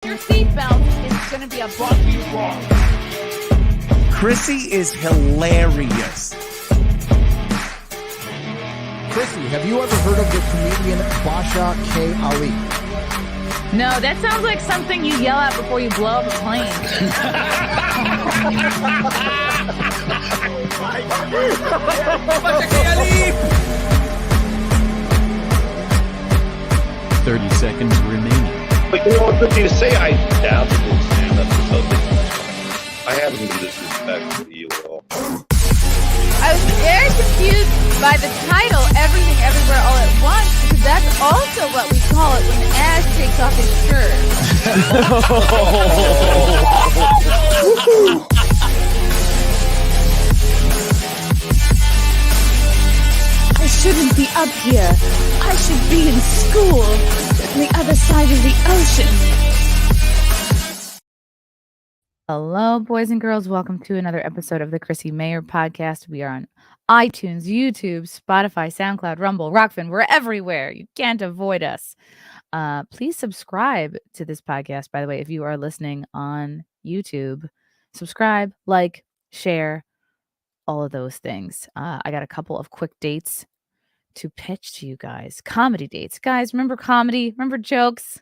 Your seatbelt is going to be a bumpy ride. Chrissie is hilarious. Chrissie, have you ever heard of the comedian Basha K. Ali? No, that sounds like something you yell at before you blow up a plane. Basha K. Ali! 30 seconds remaining. But you know what, Chrissie, to say I doubt that you'll stand up to something, I haven't been disrespectful to you at all. I was very confused by the title, Everything Everywhere All at Once, because that's also what we call it when Ash takes off his shirt. I shouldn't be up here. I should be in school on the other side of the ocean. Hello, boys and girls. Welcome to another episode of the Chrissie Mayr podcast. We are on iTunes, YouTube, Spotify, SoundCloud, Rumble, Rockfin. We're everywhere. You can't avoid us. Please subscribe to this podcast. By the way, if you are listening on YouTube, subscribe, like, share, all of those things. I got a couple of quick dates to pitch to you guys. Comedy dates. Guys, remember comedy? Remember jokes?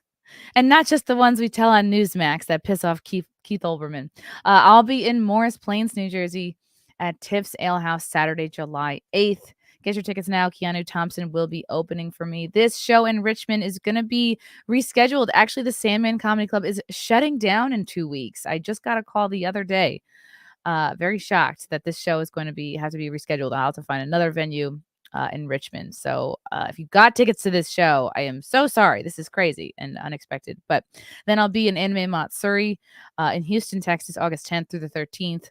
And not just the ones we tell on Newsmax that piss off Keith Olbermann. I'll be in Morris Plains, New Jersey at Tiff's Ale House Saturday, July 8th. Get your tickets now. Keanu Thompson will be opening for me. This show in Richmond is going to be rescheduled. Actually, the Sandman Comedy Club is shutting down in 2 weeks. I just got a call the other day. Very shocked that this show is going to have to be rescheduled. I'll have to find another venue in Richmond. So if you got tickets to this show, I am so sorry. This is crazy and unexpected. But then I'll be in Anime Matsuri in Houston, Texas, August 10th through the 13th.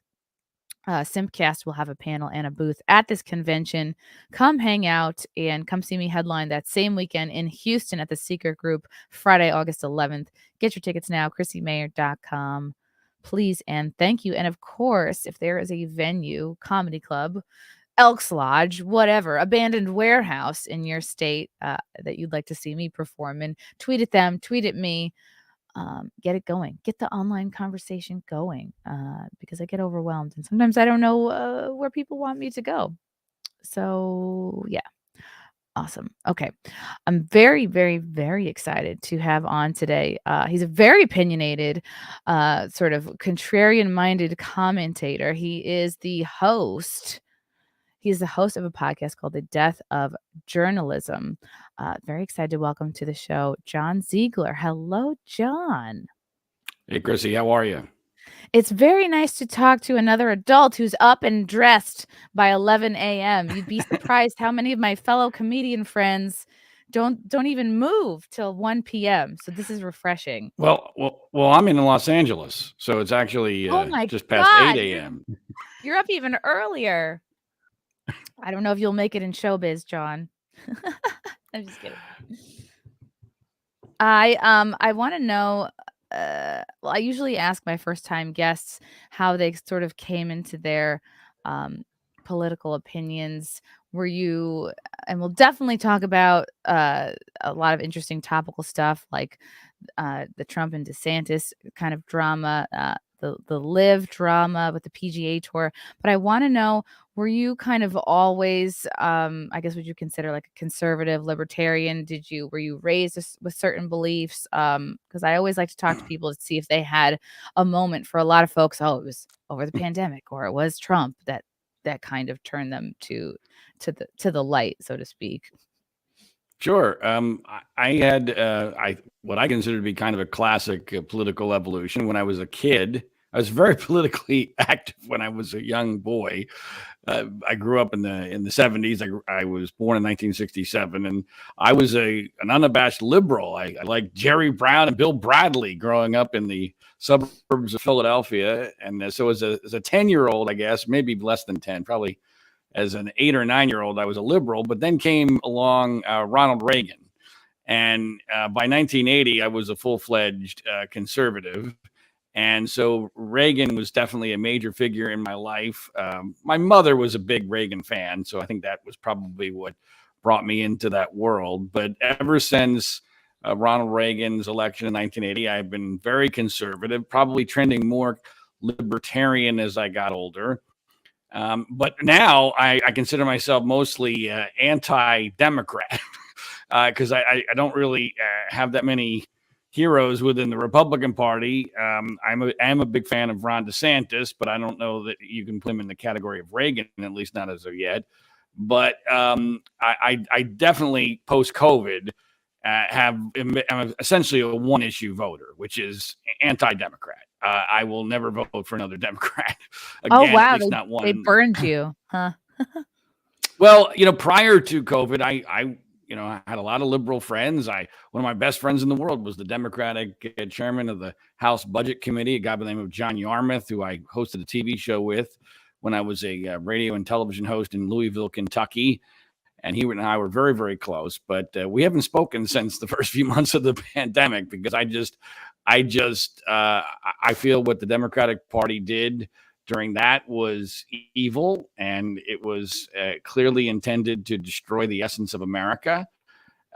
Simpcast will have a panel and a booth at this convention. Come hang out and come see me headline that same weekend in Houston at the Secret Group, Friday, August 11th. Get your tickets now, ChrissieMayr.com. Please and thank you. And of course, if there is a venue, comedy club, Elks Lodge, whatever, abandoned warehouse in your state that you'd like to see me perform in, tweet at them, tweet at me, get it going, get the online conversation going because I get overwhelmed and sometimes I don't know where people want me to go. So yeah, awesome. Okay. I'm very, very, very excited to have on today. He's a very opinionated, sort of contrarian-minded commentator. He is the host of a podcast called The Death of Journalism. Very excited to welcome to the show, John Ziegler. Hello, John. Hey, Chrissie, how are you? It's very nice to talk to another adult who's up and dressed by 11 a.m. You'd be surprised how many of my fellow comedian friends don't even move till 1 p.m. So this is refreshing. Well, I'm in Los Angeles, so it's actually just past 8 a.m. You're up even earlier. I don't know if you'll make it in showbiz, John. I'm just kidding. I want to know. Well, I usually ask my first-time guests how they sort of came into their political opinions. And we'll definitely talk about a lot of interesting topical stuff like the Trump and DeSantis kind of drama, the live drama with the PGA Tour. But I want to know, were you kind of always, I guess, would you consider like a conservative libertarian? Were you raised with certain beliefs? Because I always like to talk to people to see if they had a moment. For a lot of folks, it was over the pandemic or it was Trump that kind of turned them to the light, so to speak. Sure. I had what I consider to be kind of a classic political evolution. When I was a kid, I was very politically active when I was a young boy. I grew up in the 70s. I was born in 1967, and I was an unabashed liberal. I liked Jerry Brown and Bill Bradley growing up in the suburbs of Philadelphia. And so as a 10-year-old, I guess, maybe less than 10, probably as an 8 or 9-year-old, I was a liberal. But then came along Ronald Reagan. And by 1980, I was a full-fledged conservative. And so Reagan was definitely a major figure in my life. My mother was a big Reagan fan, so I think that was probably what brought me into that world. But ever since Ronald Reagan's election in 1980. I've been very conservative, probably trending more libertarian as I got older. But now I consider myself mostly anti-Democrat because I don't really have that many heroes within the Republican Party. I'm a big fan of Ron DeSantis, but I don't know that you can put him in the category of Reagan, at least not as of yet. But I definitely post-COVID I'm essentially a one-issue voter, which is anti-Democrat. I will never vote for another Democrat again. Oh wow, At least not one. they burned you, huh? Well, prior to COVID, I had a lot of liberal friends. One of my best friends in the world was the Democratic chairman of the House Budget Committee, a guy by the name of John Yarmouth, who I hosted a TV show with when I was a radio and television host in Louisville, Kentucky. And he and I were very, very close, but we haven't spoken since the first few months of the pandemic because I feel what the Democratic Party did during that was evil, and it was clearly intended to destroy the essence of America.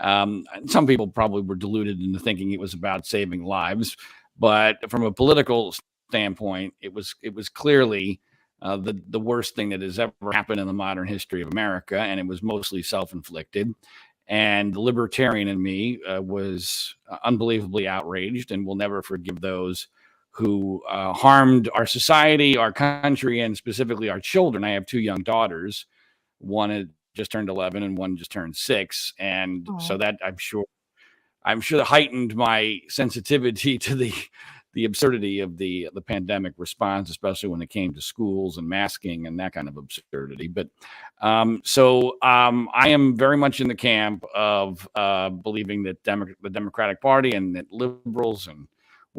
Some people probably were deluded into thinking it was about saving lives, but from a political standpoint, it was clearly the worst thing that has ever happened in the modern history of America, and it was mostly self-inflicted. And the libertarian in me was unbelievably outraged and will never forgive those who harmed our society, our country, and specifically our children. I have two young daughters. One had just turned 11 and one just turned 6. And so that I'm sure that heightened my sensitivity to the absurdity of the pandemic response, especially when it came to schools and masking and that kind of absurdity. But I am very much in the camp of believing that the Democratic Party and that liberals and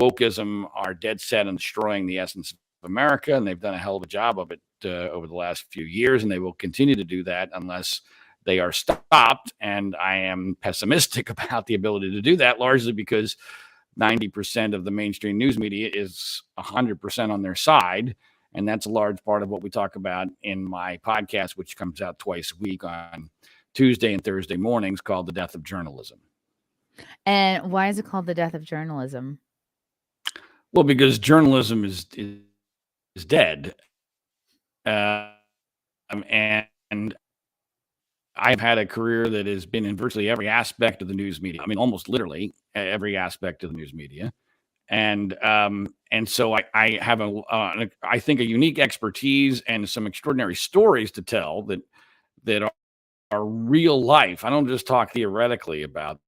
wokeism are dead set on destroying the essence of America, and they've done a hell of a job of it over the last few years, and they will continue to do that unless they are stopped. And I am pessimistic about the ability to do that, largely because 90% of the mainstream news media is 100% on their side. And that's a large part of what we talk about in my podcast, which comes out twice a week on Tuesday and Thursday mornings, called The Death of Journalism. And why is it called The Death of Journalism? Well, because journalism is dead. And I've had a career that has been in virtually every aspect of the news media. I mean, almost literally every aspect of the news media. And so I have I think a unique expertise and some extraordinary stories to tell that are real life. I don't just talk theoretically about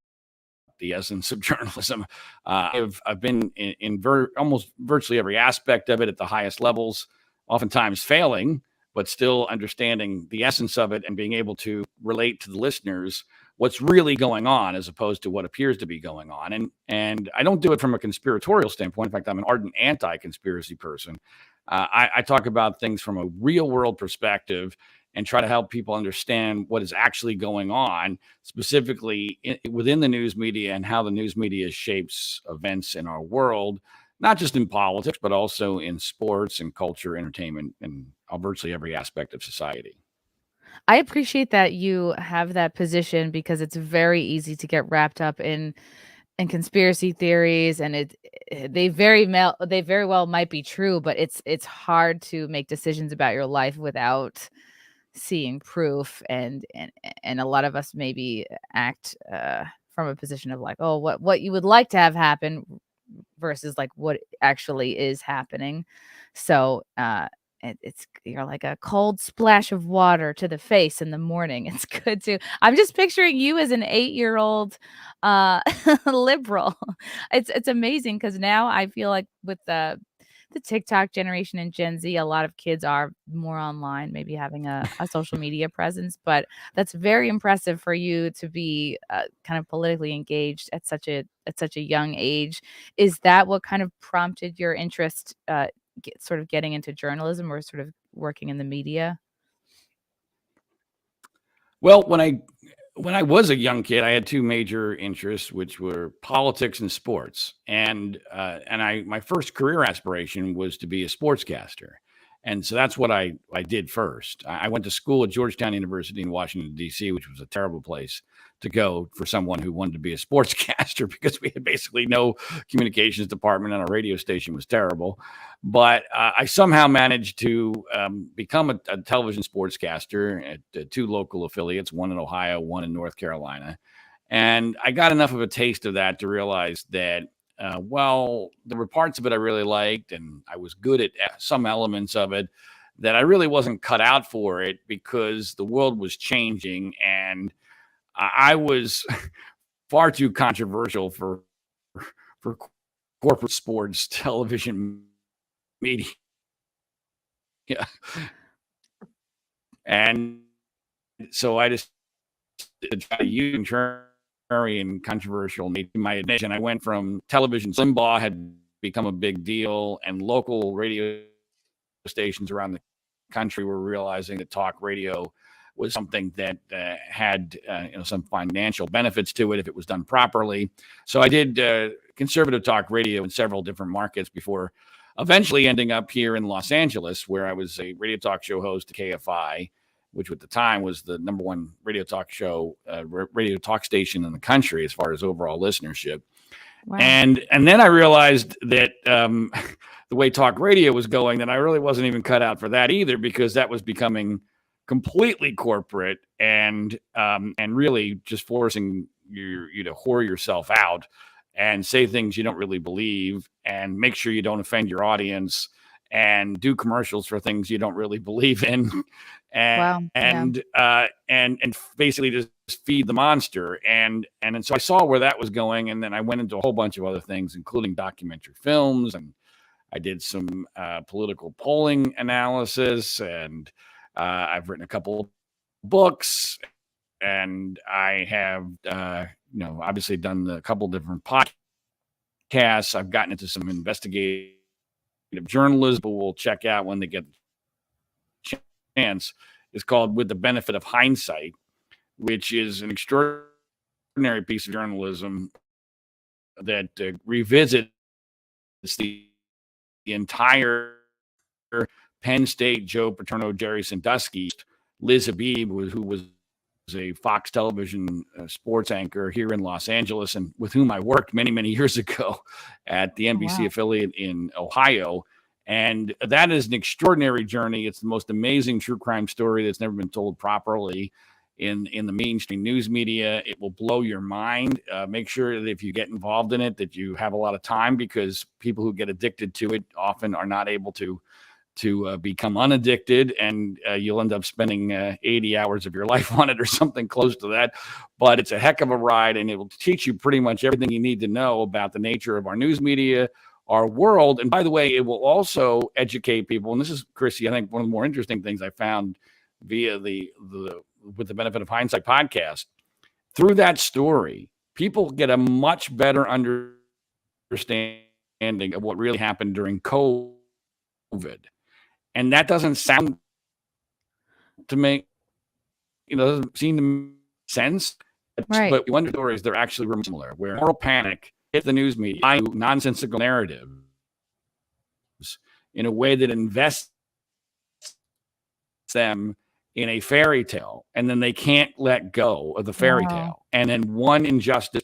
the essence of journalism. I've been in almost virtually every aspect of it at the highest levels, oftentimes failing, but still understanding the essence of it and being able to relate to the listeners what's really going on as opposed to what appears to be going on. And I don't do it from a conspiratorial standpoint. In fact, I'm an ardent anti-conspiracy person. I talk about things from a real world perspective and try to help people understand what is actually going on, specifically within the news media and how the news media shapes events in our world, not just in politics, but also in sports and culture, entertainment, and virtually every aspect of society. I appreciate that you have that position because it's very easy to get wrapped up in conspiracy theories, and they very well might be true, but it's hard to make decisions about your life without seeing proof, and a lot of us maybe act from a position of like, oh, what you would like to have happen versus like what actually is happening. So you're like a cold splash of water to the face in the morning. It's good to. I'm just picturing you as an 8-year-old liberal. It's amazing because now I feel like with the TikTok generation and Gen Z, a lot of kids are more online, maybe having a social media presence. But that's very impressive for you to be kind of politically engaged at such a young age. Is that what kind of prompted your interest? Sort of getting into journalism or sort of working in the media? Well, when I was a young kid, I had two major interests, which were politics and sports. And my first career aspiration was to be a sportscaster. And so that's what I did first. I went to school at Georgetown University in Washington, D.C., which was a terrible place to go for someone who wanted to be a sportscaster because we had basically no communications department and our radio station was terrible. But I somehow managed to become a television sportscaster at two local affiliates, one in Ohio, one in North Carolina. And I got enough of a taste of that to realize that well, there were parts of it I really liked, and I was good at some elements of it, that I really wasn't cut out for it because the world was changing, and I was far too controversial for corporate sports television media, and so I just try to use contrarian, controversial nature. My admission, I went from television. Limbaugh had become a big deal, and local radio stations around the country were realizing that talk radio was something that had some financial benefits to it if it was done properly. So I did conservative talk radio in several different markets before eventually ending up here in Los Angeles, where I was a radio talk show host at KFI, which at the time was the number one radio talk show, radio talk station in the country as far as overall listenership. Wow. And then I realized that the way talk radio was going, that I really wasn't even cut out for that either, because that was becoming completely corporate and really just forcing you to whore yourself out and say things you don't really believe and make sure you don't offend your audience and do commercials for things you don't really believe in. And and basically just feed the monster. And so I saw where that was going. And then I went into a whole bunch of other things, including documentary films. And I did some political polling analysis. And I've written a couple of books. And I have, obviously done a couple different podcasts. I've gotten into some investigative journalism, but we'll check out when they get the chance. Is called With the Benefit of Hindsight, which is an extraordinary piece of journalism that revisits the entire Penn State, Joe Paterno, Jerry Sandusky, Liz Habib, who was a Fox television sports anchor here in Los Angeles, and with whom I worked many, many years ago at the NBC affiliate in Ohio. And that is an extraordinary journey. It's the most amazing true crime story that's never been told properly in the mainstream news media. It will blow your mind. Make sure that if you get involved in it, that you have a lot of time, because people who get addicted to it often are not able to become unaddicted, and you'll end up spending 80 hours of your life on it or something close to that. But it's a heck of a ride, and it will teach you pretty much everything you need to know about the nature of our news media, our world. And by the way, it will also educate people. And this is, Chrissie, I think one of the more interesting things I found via the With the Benefit of Hindsight podcast. Through that story, people get a much better understanding of what really happened during COVID. And that doesn't sound to make, doesn't seem to make sense. Right. But you wonder stories, they're actually similar, where moral panic hit the news media, nonsensical narratives in a way that invests them in a fairy tale, and then they can't let go of the fairy tale. And then one injustice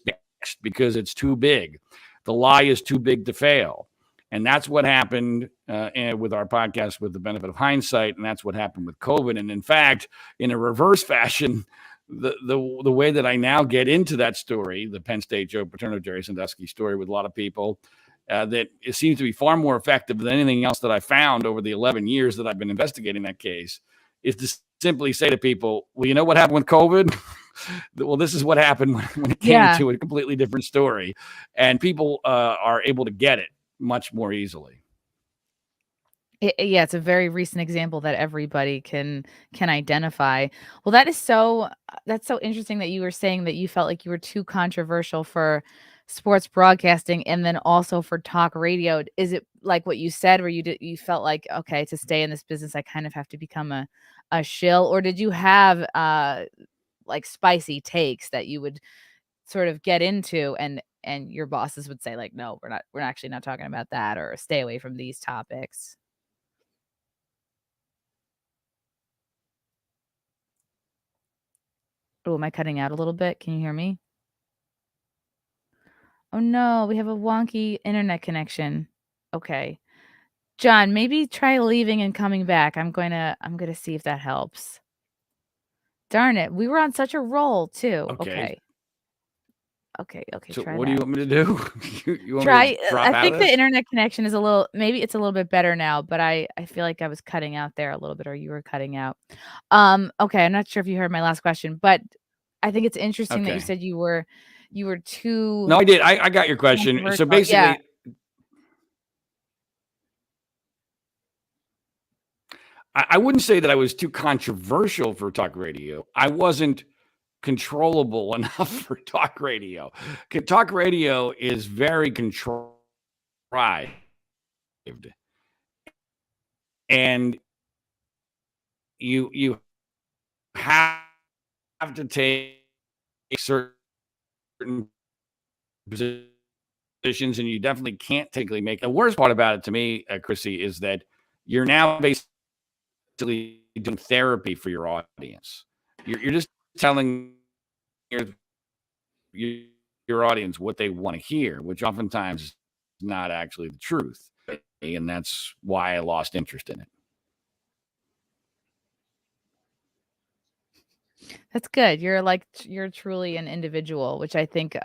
because it's too big. The lie is too big to fail. And that's what happened with our podcast, With the Benefit of Hindsight. And that's what happened with COVID. And in fact, in a reverse fashion, the way that I now get into that story, the Penn State, Joe Paterno, Jerry Sandusky story with a lot of people, that it seems to be far more effective than anything else that I found over the 11 years that I've been investigating that case, is to simply say to people, well, you know what happened with COVID? Well, this is what happened when it came to a completely different story. And people are able to get it much more easily. It's a very recent example that everybody can identify. Well, that's so interesting that you were saying that you felt like you were too controversial for sports broadcasting and then also for talk radio. Is it like what you said, where you felt like, okay, to stay in this business, I kind of have to become a shill? Or did you have like spicy takes that you would sort of get into and your bosses would say like, no, we're actually not talking about that, or stay away from these topics? Oh, am I cutting out a little bit? Can you hear me? Oh no, we have a wonky internet connection. Okay. John, maybe try leaving and coming back. I'm gonna see if that helps. Darn it. We were on such a roll too. Okay. Okay. Okay, So try what do you that. want me to do? You want me to Try drop I out of think the this? internet connection is a little maybe it's a little bit better now, but I feel like I was cutting out there a little bit or you were cutting out. Okay, I'm not sure if you heard my last question, but I think it's interesting that you Okay. said you were too No, I did. I got your question. So controversial. Yeah. basically, I wouldn't say that I was too controversial for talk radio. I wasn't controllable enough for talk radio. Talk radio is very contrived, and you have to take certain positions, and you definitely can't technically make. The worst part about it to me, Chrissy, is that you're now basically doing therapy for your audience. You're just telling your your, your audience what they want to hear, which oftentimes is not actually the truth. And that's why I lost interest in it. That's good. You're truly an individual, which I think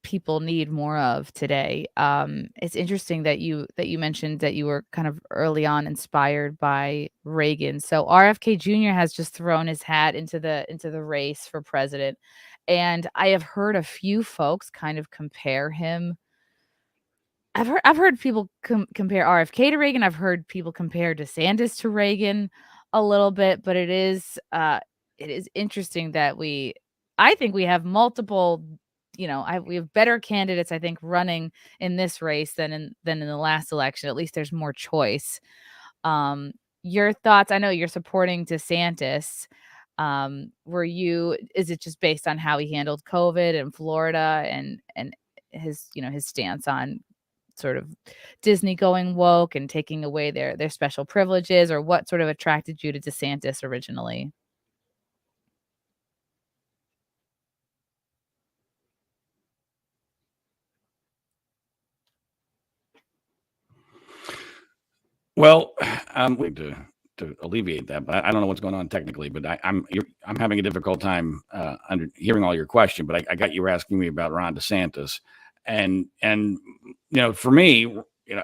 people need more of today. It's interesting that you mentioned that you were kind of early on inspired by Reagan. So RFK Jr. has just thrown his hat into the race for president, and I have heard a few folks kind of compare him. I've heard people compare RFK to Reagan. I've heard people compare DeSantis to Reagan a little bit, but it is interesting that I think we have multiple, we have better candidates I think running in this race than in the last election. At least there's more choice. Um, your thoughts? I know you're supporting DeSantis. Is it just based on how he handled COVID in Florida and his stance on sort of Disney going woke and taking away their special privileges, or what sort of attracted you to DeSantis originally? Well, to alleviate that, but I don't know what's going on technically. But I'm having a difficult time under hearing all your question. But I got you were asking me about Ron DeSantis, and for me,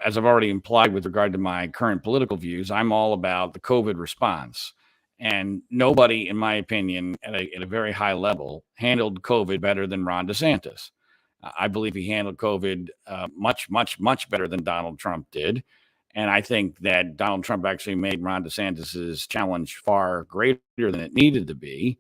as I've already implied with regard to my current political views, I'm all about the COVID response. And nobody, in my opinion, at a very high level, handled COVID better than Ron DeSantis. I believe he handled COVID much, much, much better than Donald Trump did. And I think that Donald Trump actually made Ron DeSantis's challenge far greater than it needed to be.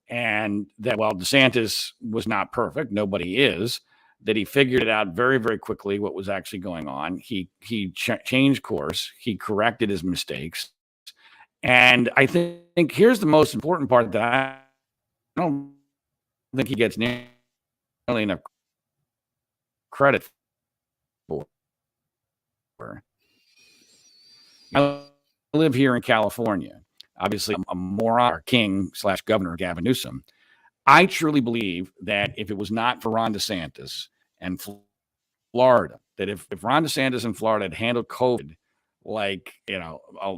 And that while DeSantis was not perfect, nobody is, that he figured it out very, very quickly what was actually going on. He changed course. He corrected his mistakes. And I think here's the most important part that I don't think he gets nearly enough credit for. I live here in California. Obviously, I'm a moron, or king / governor Gavin Newsom. I truly believe that if it was not for Ron DeSantis and Florida, that if Ron DeSantis and Florida had handled COVID like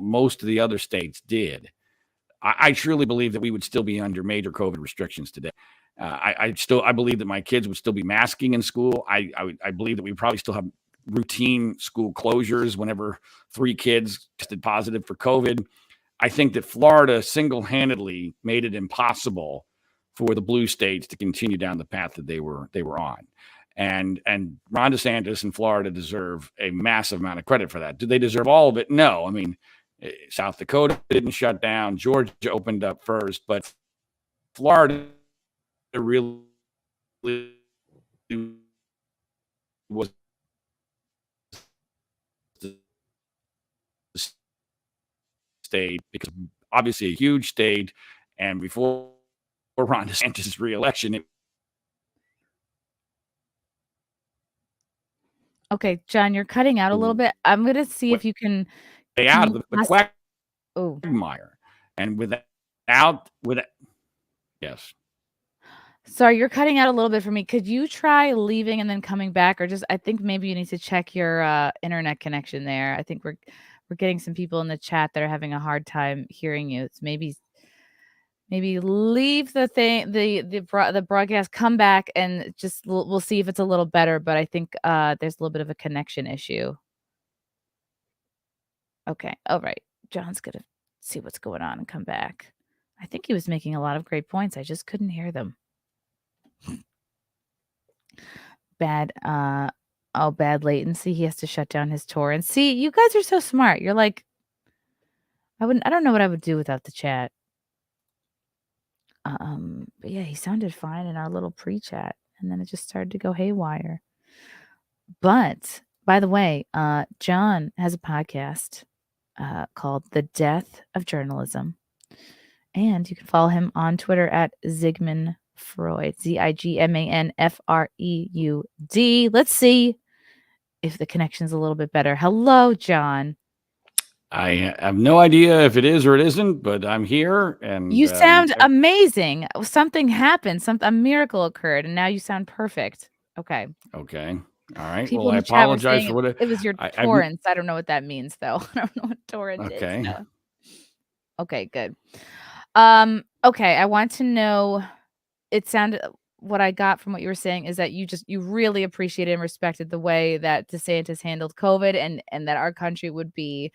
most of the other states did, I truly believe that we would still be under major COVID restrictions today. I believe that my kids would still be masking in school. I believe that we probably still have routine school closures whenever 3 kids tested positive for COVID. I think that Florida single-handedly made it impossible for the blue states to continue down the path that they were on. And Ron DeSantis and Florida deserve a massive amount of credit for that. Do they deserve all of it? No. I mean, South Dakota didn't shut down. Georgia opened up first, but Florida really was the state, because obviously a huge state, and before Ron DeSantis' reelection, Okay, John, you're cutting out a little bit. I'm gonna see if you can out of the you quagmire, oh, and without Yes. Sorry, you're cutting out a little bit for me. Could you try leaving and then coming back, or just I think maybe you need to check your internet connection there. I think we're getting some people in the chat that are having a hard time hearing you. It's maybe leave the thing the broadcast, come back, and just we'll see if it's a little better. But I think there's a little bit of a connection issue. Okay, all right. John's gonna see what's going on and come back. I think he was making a lot of great points. I just couldn't hear them. Bad bad latency. He has to shut down his torrent. See, you guys are so smart. You're like, I don't know what I would do without the chat. But yeah, he sounded fine in our little pre-chat, and then it just started to go haywire. But by the way, John has a podcast called The Death of Journalism. And you can follow him on Twitter at Zigman Freud, ZIGMANFREUD. Let's see if the connection's a little bit better. Hello, John. I have no idea if it is or it isn't, but I'm here, and You sound amazing. Something happened. A miracle occurred, and now you sound perfect. Okay. Okay. All right. People Well, in I the chat were apologize saying for what it was your torrents. I don't know what that means, though. I don't know what torrent is. Okay. So. Okay, good. Okay, I want to know. It sounded what I got from what you were saying is that you really appreciated and respected the way that DeSantis handled COVID, and that our country would be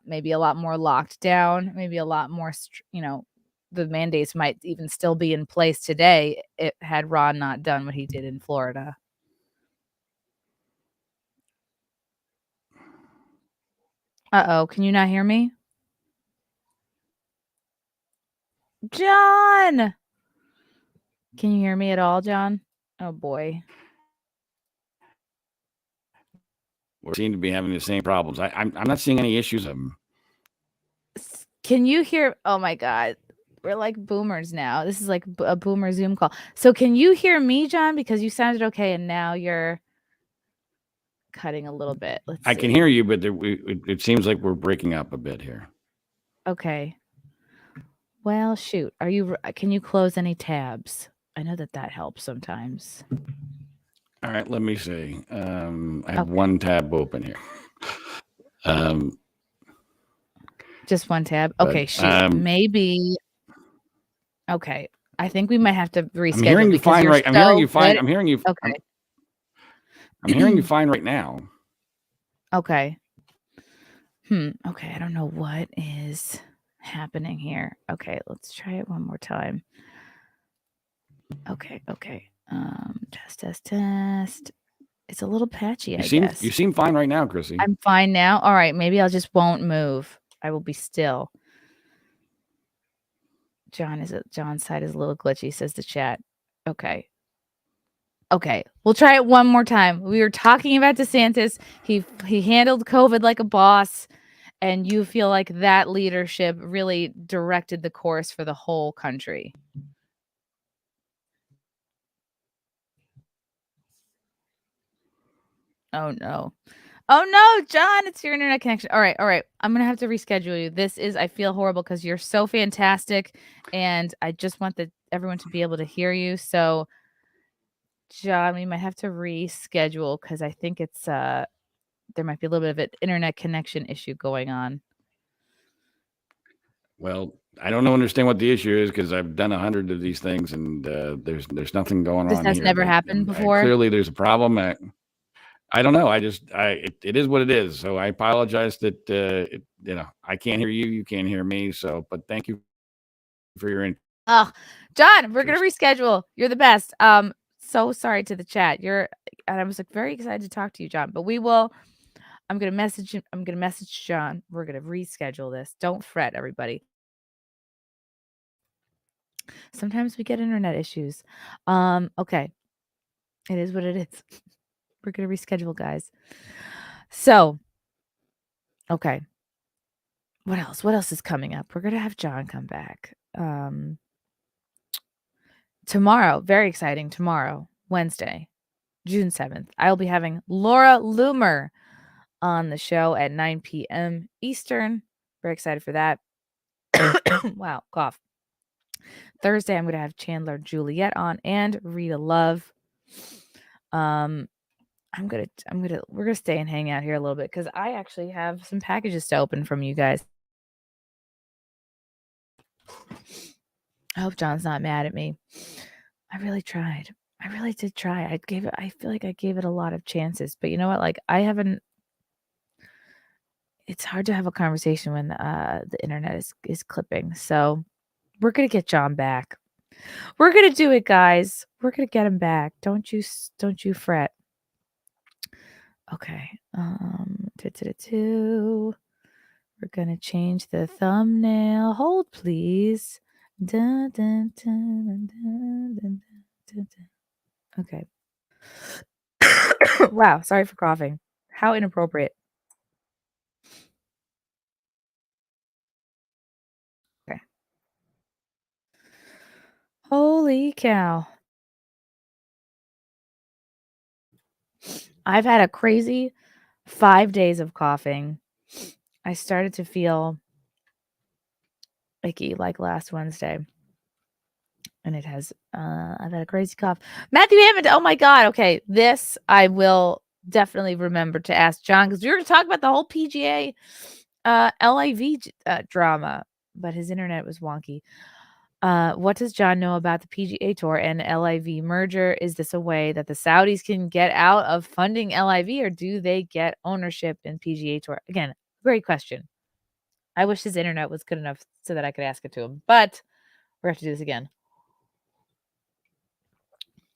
maybe a lot more locked down, maybe a lot more, the mandates might even still be in place today had Ron not done what he did in Florida. Uh-oh, can you not hear me? John! Can you hear me at all, John? Oh, boy. We seem to be having the same problems. I'm not seeing any issues. Can you hear? Oh, my God. We're like boomers now. This is like a boomer Zoom call. So can you hear me, John? Because you sounded okay, and now you're cutting a little bit. Let's see. I can hear you, but it seems like we're breaking up a bit here. Okay. Well, shoot. Can you close any tabs? I know that helps sometimes. All right, let me see. I have one tab open here. Just one tab? Okay, shoot. Maybe. Okay. I think we might have to reschedule. I'm hearing you fine, right? I'm hearing you fine. I'm hearing you. Okay. I'm hearing you fine right now. Okay. Okay, I don't know what is happening here. Okay, let's try it one more time. Okay. Test. It's a little patchy, I guess. You seem fine right now, Chrissie. I'm fine now. All right, maybe I'll just won't move. I will be still. John's side is a little glitchy, says the chat. Okay, we'll try it one more time. We were talking about DeSantis. He handled COVID like a boss, and you feel like that leadership really directed the course for the whole country. Oh no, John, it's your internet connection. All right. I'm going to have to reschedule you. I feel horrible because you're so fantastic, and I just want everyone to be able to hear you. So, John, we might have to reschedule because I think it's, there might be a little bit of an internet connection issue going on. Well, I don't understand what the issue is because I've done 100 of these things, and there's nothing going on here. This has never happened before? Clearly, there's a problem. I don't know. It is what it is. So I apologize that, I can't hear you. You can't hear me. So, but thank you for your input. Oh, John, we're going to reschedule. You're the best. So sorry to the chat. And I was like very excited to talk to you, John, but I'm going to message John. We're going to reschedule this. Don't fret, everybody. Sometimes we get internet issues. Okay. It is what it is. We're going to reschedule, guys. So, okay. What else? What else is coming up? We're going to have John come back. Tomorrow, very exciting. Tomorrow, Wednesday, June 7th, I'll be having Laura Loomer on the show at 9 p.m. Eastern. Very excited for that. Wow, cough. Thursday, I'm going to have Chandler Juliet on and Rita Love. We're gonna stay and hang out here a little bit because I actually have some packages to open from you guys. I hope John's not mad at me. I really tried. I really did try. I feel like I gave it a lot of chances, but you know what? Like I haven't. It's hard to have a conversation when the internet is clipping. So we're gonna get John back. We're gonna do it, guys. We're gonna get him back. Don't you fret. Okay. We're gonna change the thumbnail. Hold, please. Dun, dun, dun, dun, dun, dun, dun. Okay. Wow. Sorry for coughing. How inappropriate. Okay. Holy cow. I've had a crazy 5 days of coughing. I started to feel icky like last Wednesday. And it has, I've had a crazy cough. Matthew Hammond, oh my God. Okay. This I will definitely remember to ask John because we were going to talk about the whole PGA LIV drama, but his internet was wonky. What does John know about the PGA Tour and LIV merger? Is this a way that the Saudis can get out of funding LIV or do they get ownership in PGA Tour? Again, great question. I wish his internet was good enough so that I could ask it to him, but we're going to have to do this again.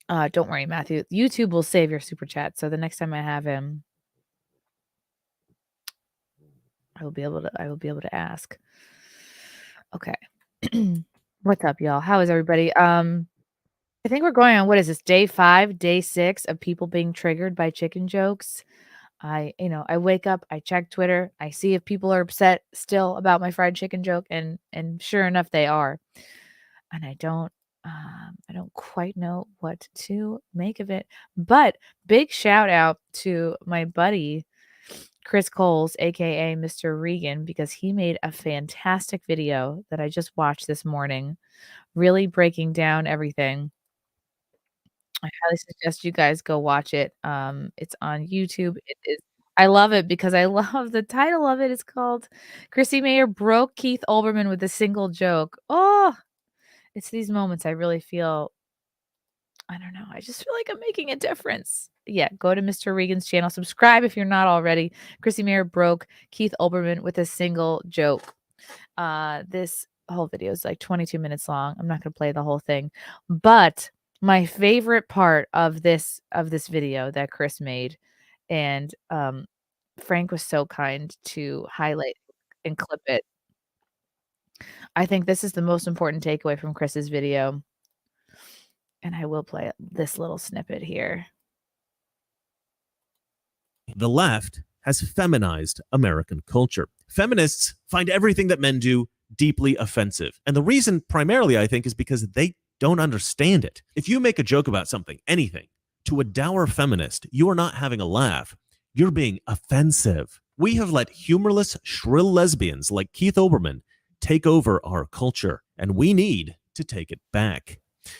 Don't worry, Matthew. YouTube will save your super chat. So the next time I have him, I will be able to ask. Okay. What's up, y'all? How is everybody? I think we're going on, what is this, day 5, day 6 of people being triggered by chicken jokes. I wake up, I check Twitter, I see if people are upset still about my fried chicken joke, and sure enough, they are. And I don't quite know what to make of it. But big shout out to my buddy Chris Coles, aka Mr. Regan, because he made a fantastic video that I just watched this morning, really breaking down everything. I highly suggest you guys go watch it. It's on YouTube. It is I love it because I love the title of it. It's called Chrissie Mayr broke Keith Olbermann with a single joke. Oh, it's these moments I really feel I don't know. I just feel like I'm making a difference. Yeah, go to Mr. Regan's channel. Subscribe if you're not already. Chrissie Mayr broke Keith Olbermann with a single joke. This whole video is like 22 minutes long. I'm not going to play the whole thing, but my favorite part of this video that Chris made, and Frank was so kind to highlight and clip it. I think this is the most important takeaway from Chris's video. And I will play this little snippet here. The left has feminized American culture. Feminists find everything that men do deeply offensive. And the reason primarily, I think, is because they don't understand it. If you make a joke about something, anything, to a dour feminist, you are not having a laugh. You're being offensive. We have let humorless, shrill lesbians like Keith Olbermann take over our culture, and we need to take it back.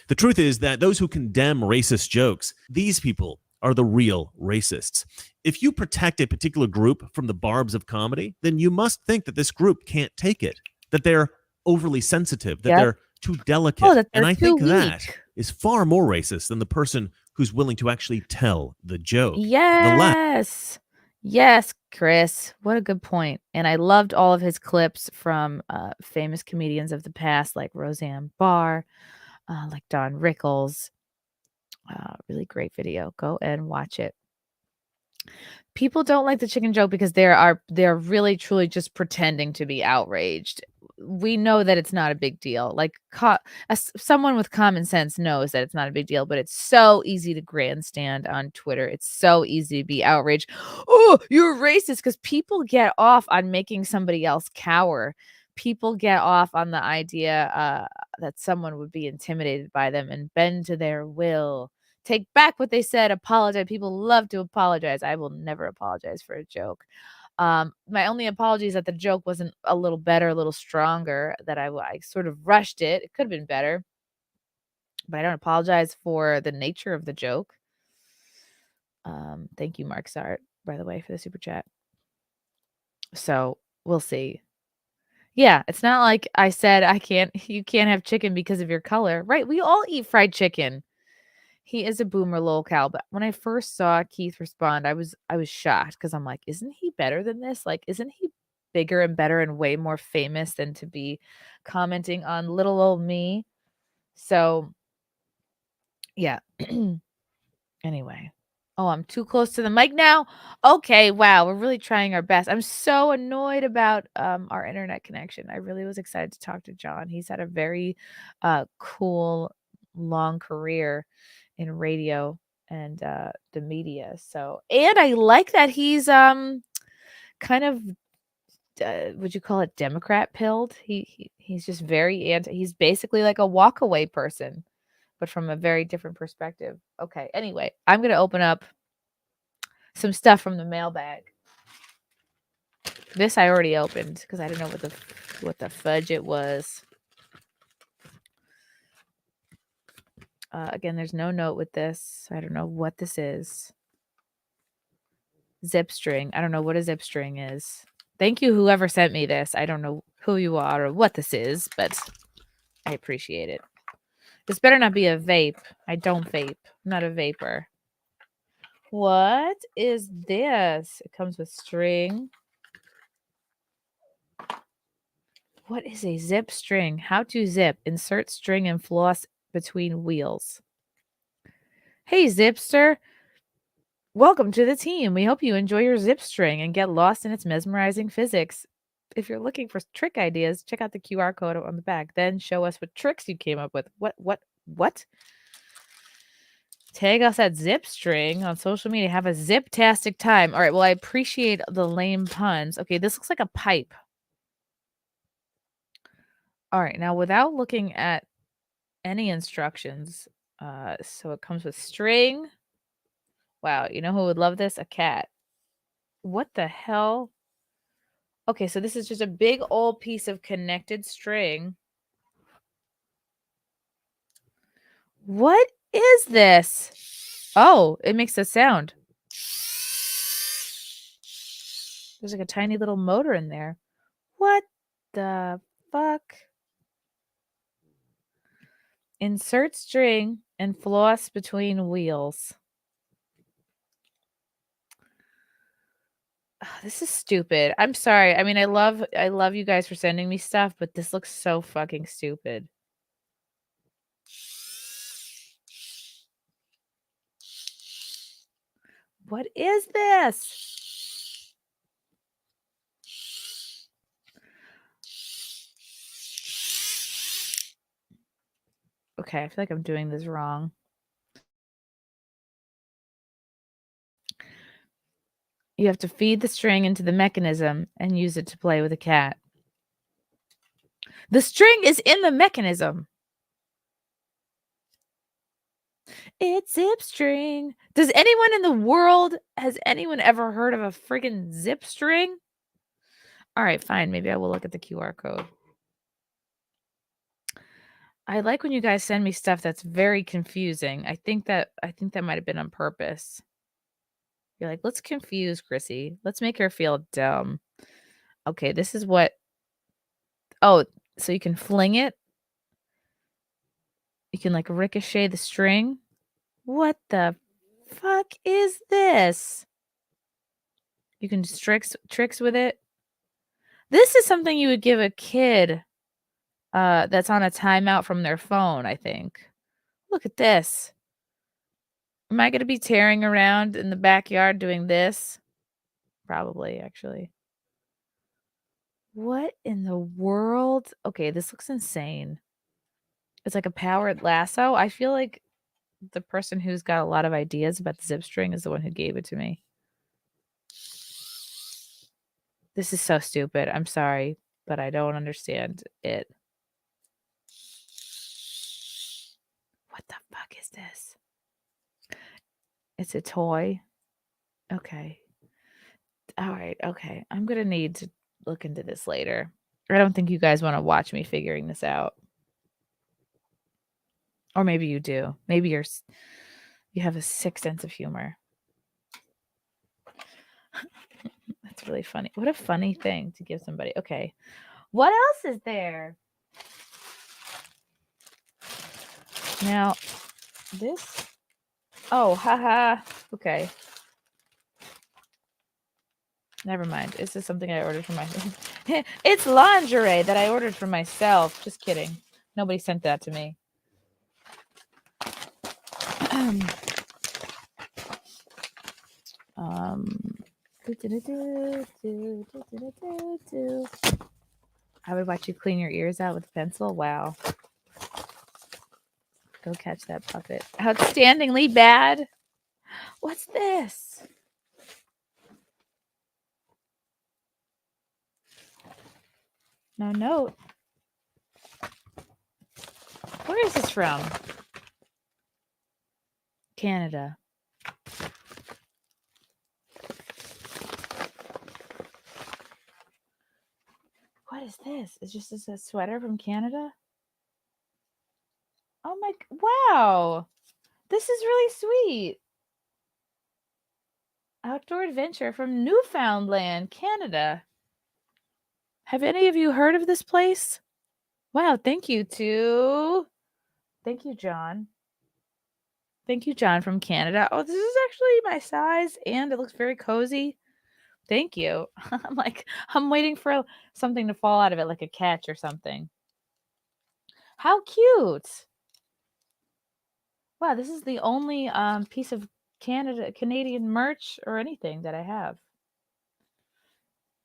The truth is that those who condemn racist jokes, these people are the real racists. If you protect a particular group from the barbs of comedy, then you must think that this group can't take it, that they're overly sensitive, that they're too delicate. Oh, that they're and I think too that weak. is far more racist than the person who's willing to actually tell the joke. Yes. Yes, Chris. What a good point. And I loved all of his clips from famous comedians of the past, like Roseanne Barr, like Don Rickles. Really great video. Go and watch it. People don't like the chicken joke because they're really truly just pretending to be outraged. We know that it's not a big deal. Like someone with common sense knows that it's not a big deal, but it's so easy to grandstand on Twitter. It's so easy to be outraged. Oh, you're racist, because people get off on making somebody else cower. People get off on the idea that someone would be intimidated by them and bend to their will take back what they said, apologize. People love to apologize. I will never apologize for a joke. My only apology is that the joke wasn't a little better, a little stronger, that I sort of rushed it. It could have been better, but I don't apologize for the nature of the joke. Thank you, Mark Sart, by the way, for the super chat. So we'll see. Yeah, it's not like I said you can't have chicken because of your color. Right, we all eat fried chicken. He is a boomer lolcow, but when I first saw Keith respond, I was shocked because I'm like, isn't he better than this? Like, isn't he bigger and better and way more famous than to be commenting on little old me? So, yeah. Anyway. Oh, I'm too close to the mic now? Okay, wow, we're really trying our best. I'm so annoyed about our internet connection. I really was excited to talk to John. He's had a very cool long career in radio and the media. So, and I like that he's kind of would you call it Democrat pilled? He's just very he's basically like a walkaway person, but from a very different perspective. Okay, anyway, I'm going to open up some stuff from the mailbag. This I already opened because I didn't know what the fudge it was. Again, there's no note with this. I don't know what this is. Zip string. I don't know what a zip string is. Thank you, whoever sent me this. I don't know who you are or what this is, but I appreciate it. This better not be a vape. I don't vape. I'm not a vapor. What is this? It comes with string. What is a zip string? How to zip. Insert string and floss between wheels. Hey, Zipster. Welcome to the team. We hope you enjoy your zip string and get lost in its mesmerizing physics. If you're looking for trick ideas, check out the QR code on the back. Then show us what tricks you came up with. What? Tag us at Zip String on social media. Have a zip-tastic time. All right, well, I appreciate the lame puns. Okay, this looks like a pipe. All right, now without looking at any instructions, so it comes with string. Wow, you know who would love this? A cat. What the hell? Okay, so this is just a big old piece of connected string. What is this? Oh, it makes a sound. There's like a tiny little motor in there. What the fuck? Insert string and floss between wheels. Oh, this is stupid. I'm sorry. I mean, I love you guys for sending me stuff, but this looks so fucking stupid. What is this? Okay, I feel like I'm doing this wrong. You have to feed the string into the mechanism and use it to play with a cat. The string is in the mechanism. It's zip string. Does anyone in the world, has anyone ever heard of a friggin' zip string? All right, fine. Maybe I will look at the QR code. I like when you guys send me stuff that's very confusing. I think that might have been on purpose. You're like, let's confuse Chrissy. Let's make her feel dumb. Okay, this is what. Oh, so you can fling it. You can like ricochet the string. What the fuck is this? You can do tricks with it. This is something you would give a kid that's on a timeout from their phone, I think. Look at this. Am I going to be tearing around in the backyard doing this? Probably, actually. What in the world? Okay, this looks insane. It's like a powered lasso. I feel like the person who's got a lot of ideas about the zip string is the one who gave it to me. This is so stupid. I'm sorry, but I don't understand it. What the fuck is this? It's a toy. Okay. All right. Okay. I'm going to need to look into this later. I don't think you guys want to watch me figuring this out. Or maybe you do. Maybe you have a sick sense of humor. That's really funny. What a funny thing to give somebody. Okay. What else is there? Now, this. Oh, haha. Okay. Never mind. This is something I ordered for myself. It's lingerie that I ordered for myself. Just kidding. Nobody sent that to me. I would watch you clean your ears out with a pencil. Wow. Go catch that puppet. Outstandingly bad. What's this? No note. Where is this from? Canada. What is this? Is just a sweater from Canada? Oh my, wow. This is really sweet. Outdoor adventure from Newfoundland, Canada. Have any of you heard of this place? Wow, thank you, John. Thank you, John from Canada. Oh, this is actually my size and it looks very cozy. Thank you. I'm waiting for something to fall out of it, like a catch or something. How cute. Wow, this is the only piece of Canadian merch or anything that I have.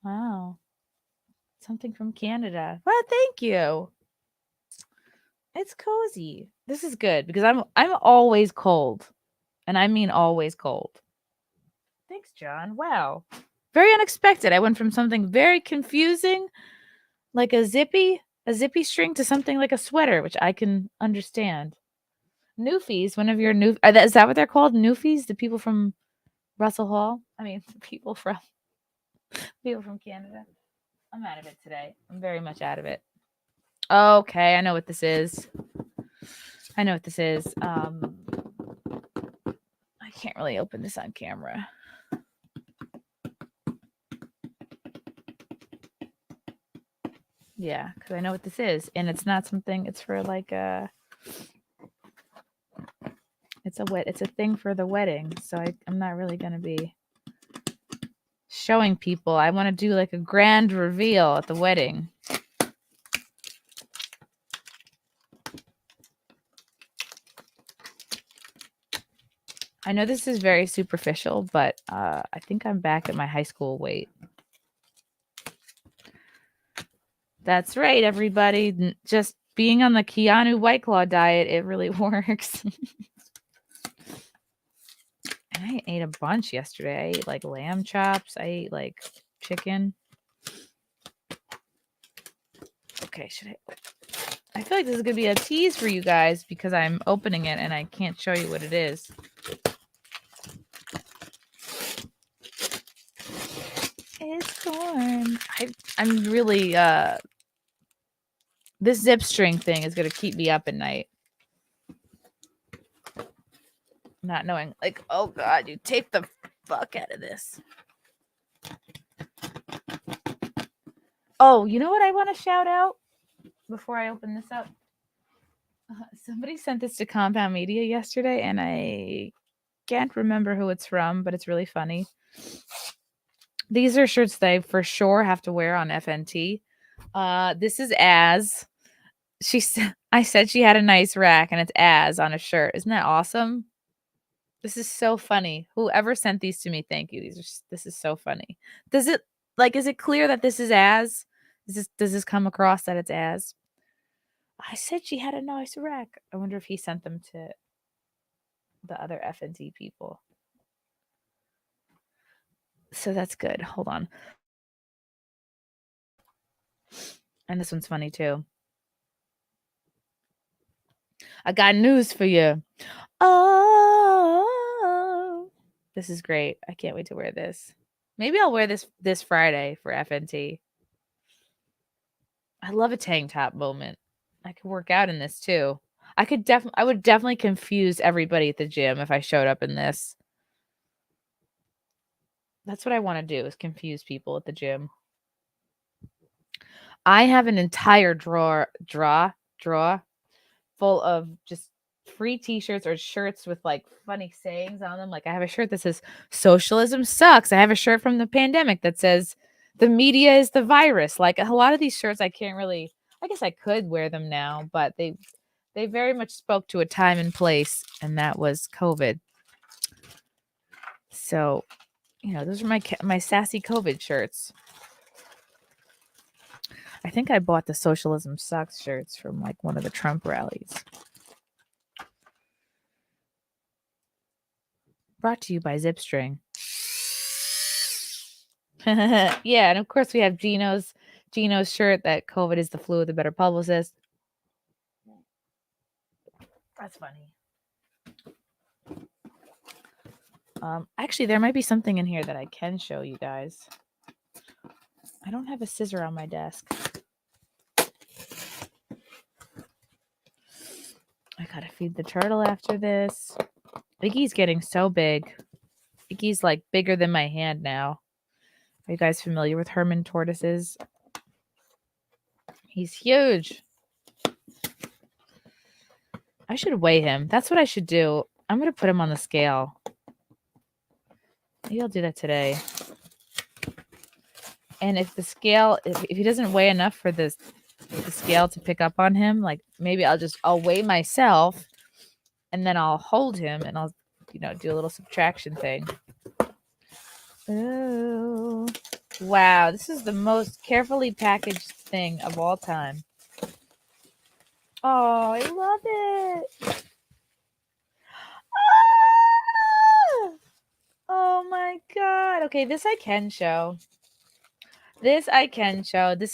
Wow. Something from Canada. Well, thank you. It's cozy. This is good because I'm always cold. And I mean always cold. Thanks, John. Wow. Very unexpected. I went from something very confusing, like a zippy string, to something like a sweater, which I can understand. Newfies, one of your is that what they're called? Newfies? The people from Russell Hall? I mean, people from Canada. I'm out of it today. I'm very much out of it. Okay, I know what this is. I can't really open this on camera. Yeah, because I know what this is. And it's not something, it's for like it's a thing for the wedding. So I'm not really going to be showing people. I want to do like a grand reveal at the wedding. I know this is very superficial, but I think I'm back at my high school weight. That's right, everybody. Just being on the Keanu White Claw diet, it really works. And I ate a bunch yesterday. I ate like lamb chops. I ate like chicken. Okay, I feel like this is going to be a tease for you guys because I'm opening it and I can't show you what it is. It's corn. I'm really this zip string thing is gonna keep me up at night. Not knowing, like, oh god, you tape the fuck out of this. Oh, you know what I want to shout out before I open this up? Somebody sent this to Compound Media yesterday, and I can't remember who it's from, but it's really funny. These are shirts that I for sure have to wear on FNT. This is Az. I said she had a nice rack, and it's Az on a shirt. Isn't that awesome? This is so funny. Whoever sent these to me, thank you. This is so funny. Is it clear that this is Az? Does this come across that it's Az? I said she had a nice rack. I wonder if he sent them to the other FNT people. So that's good. Hold on. And this one's funny too. I got news for you. Oh, This is great. I can't wait to wear this. Maybe I'll wear this Friday for FNT. I love a tank top moment. I could work out in this too. I would definitely confuse everybody at the gym if I showed up in this. That's what I want to do, is confuse people at the gym. I have an entire drawer full of just free t-shirts or shirts with like funny sayings on them. Like I have a shirt that says socialism sucks. I have a shirt from the pandemic that says the media is the virus. Like a lot of these shirts I guess I could wear them now, but they very much spoke to a time and place, and that was COVID. So, those are my sassy COVID shirts. I think I bought the socialism sucks shirts from like one of the Trump rallies. Brought to you by Zipstring. Yeah, and of course we have Gino's shirt that COVID is the flu, the better publicist. That's funny. Actually, there might be something in here that I can show you guys. I don't have a scissor on my desk. I gotta feed the turtle after this. Iggy's getting so big. Iggy's like bigger than my hand now. Are you guys familiar with Herman tortoises? He's huge. I should weigh him. That's what I should do. I'm going to put him on the scale. Maybe I'll do that today. And if he doesn't weigh enough for the scale to pick up on him, like maybe I'll weigh myself and then I'll hold him and I'll, do a little subtraction thing. Oh, wow. This is the most carefully packaged thing of all time. Oh, I love it. Ah! Oh my God. Okay, this I can show. This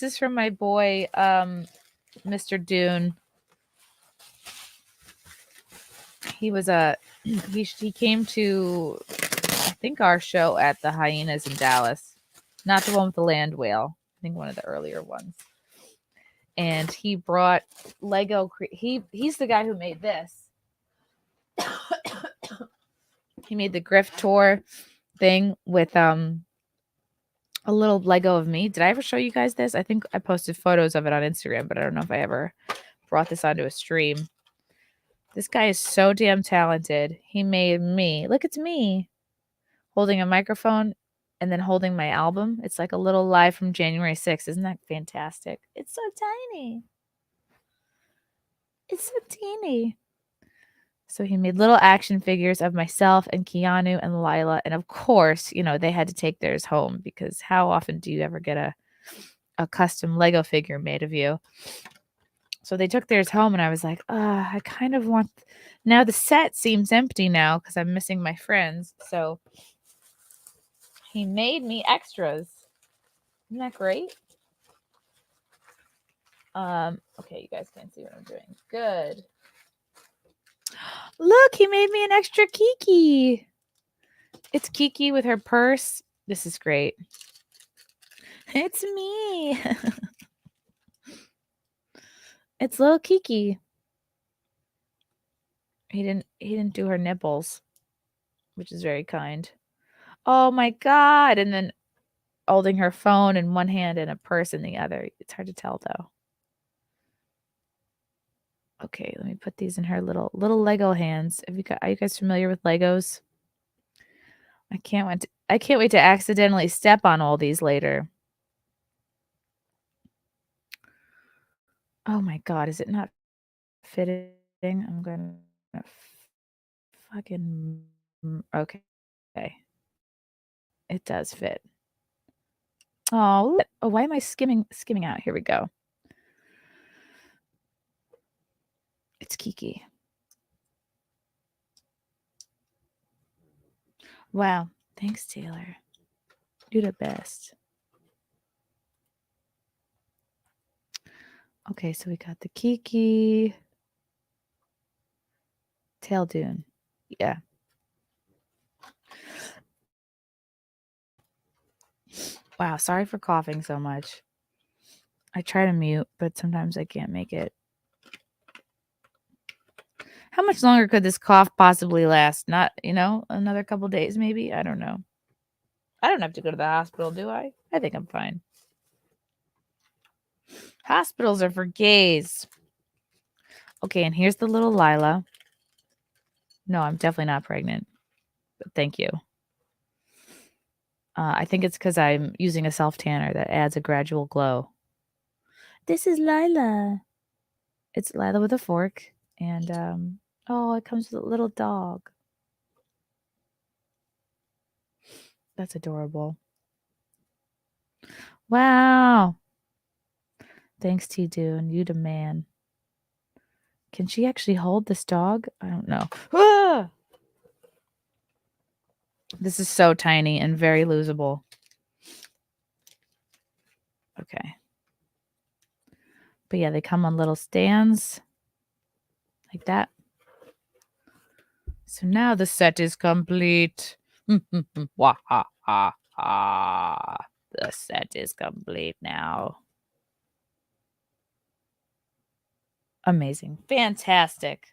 is from my boy, Mr. Dune. He came to, I think, our show at the Hyenas in Dallas. Not the one with the land whale. I think one of the earlier ones. And he brought Lego. He's the guy who made this. He made the Griff Tour thing with a little Lego of me. Did I ever show you guys this? I think I posted photos of it on Instagram, but I don't know if I ever brought this onto a stream. This guy is so damn talented. He made me. Look, it's me holding a microphone and then holding my album. It's like a little live from January 6th. Isn't that fantastic? It's so tiny. It's so teeny. So he made little action figures of myself and Keanu and Lila. And of course, they had to take theirs home because how often do you ever get a custom Lego figure made of you? So they took theirs home and I was like, I kind of want... Now the set seems empty now because I'm missing my friends. So he made me extras. Isn't that great? Okay, you guys can't see what I'm doing. Good. Look, he made me an extra Kiki. It's Kiki with her purse. This is great. It's me. It's little Kiki. He didn't do her nipples, which is very kind. Oh my God. And then holding her phone in one hand and a purse in the other. It's hard to tell though. Okay, let me put these in her little Lego hands. Are you guys familiar with Legos? I can't wait to accidentally step on all these later. Oh my God, is it not fitting? I'm gonna fucking okay. It does fit. Oh, why am I skimming out? Here we go. It's Kiki. Wow. Thanks, Taylor. You're the best. Okay, so we got the Kiki. Tail Dune. Yeah. Wow, sorry for coughing so much. I try to mute, but sometimes I can't make it. How much longer could this cough possibly last? Not, another couple days maybe? I don't know. I don't have to go to the hospital, do I? I think I'm fine. Hospitals are for gays. Okay, and here's the little Lila. No, I'm definitely not pregnant. But thank you. I think it's because I'm using a self-tanner that adds a gradual glow. This is Lila. It's Lila with a fork. And, it comes with a little dog. That's adorable. Wow. Thanks, T-Dune. You the man. Can she actually hold this dog? I don't know. Ah! This is so tiny and very losable. Okay. But yeah, they come on little stands like that. So now the set is complete. Wah, ha, ha, ha. The set is complete now. Amazing. Fantastic.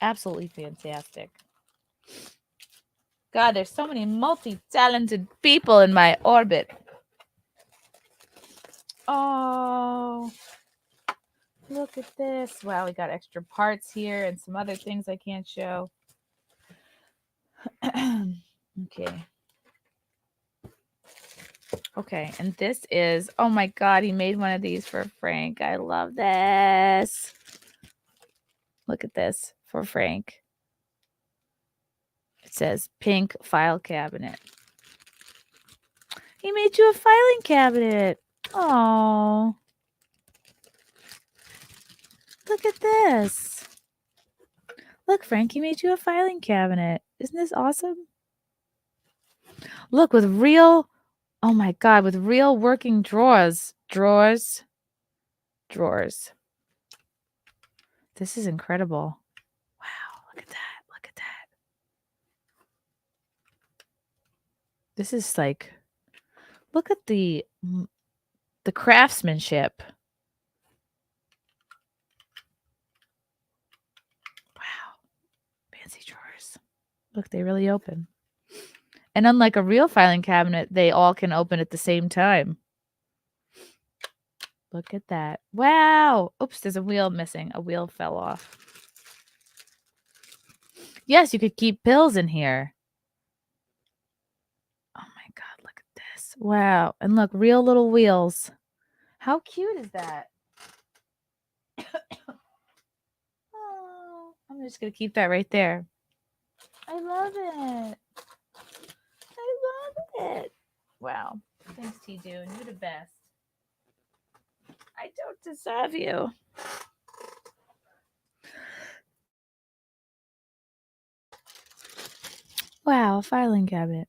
Absolutely fantastic. God, there's so many multi-talented people in my orbit. Oh, look at this. Wow, we got extra parts here and some other things I can't show. Okay. Okay, and this is, oh my God, he made one of these for Frank. I love this. Look at this for Frank. It says pink file cabinet. He made you a filing cabinet. Oh, look at this. Look, Frank, he made you a filing cabinet. Isn't this awesome? Look, with real, oh my God, with real working drawers. Drawers. This is incredible. Wow, look at that. Look at that. This is like, look at the craftsmanship. Wow. Fancy drawers. Look, they really open. And unlike a real filing cabinet, they all can open at the same time. Look at that. Wow. Oops, there's a wheel missing. A wheel fell off. Yes, you could keep pills in here. Oh my God, look at this. Wow. And look, real little wheels. How cute is that? Oh, I'm just going to keep that right there. I love it. I love it. Wow. Thanks, T-Dune. You're the best. I don't deserve you. Wow, a filing cabinet.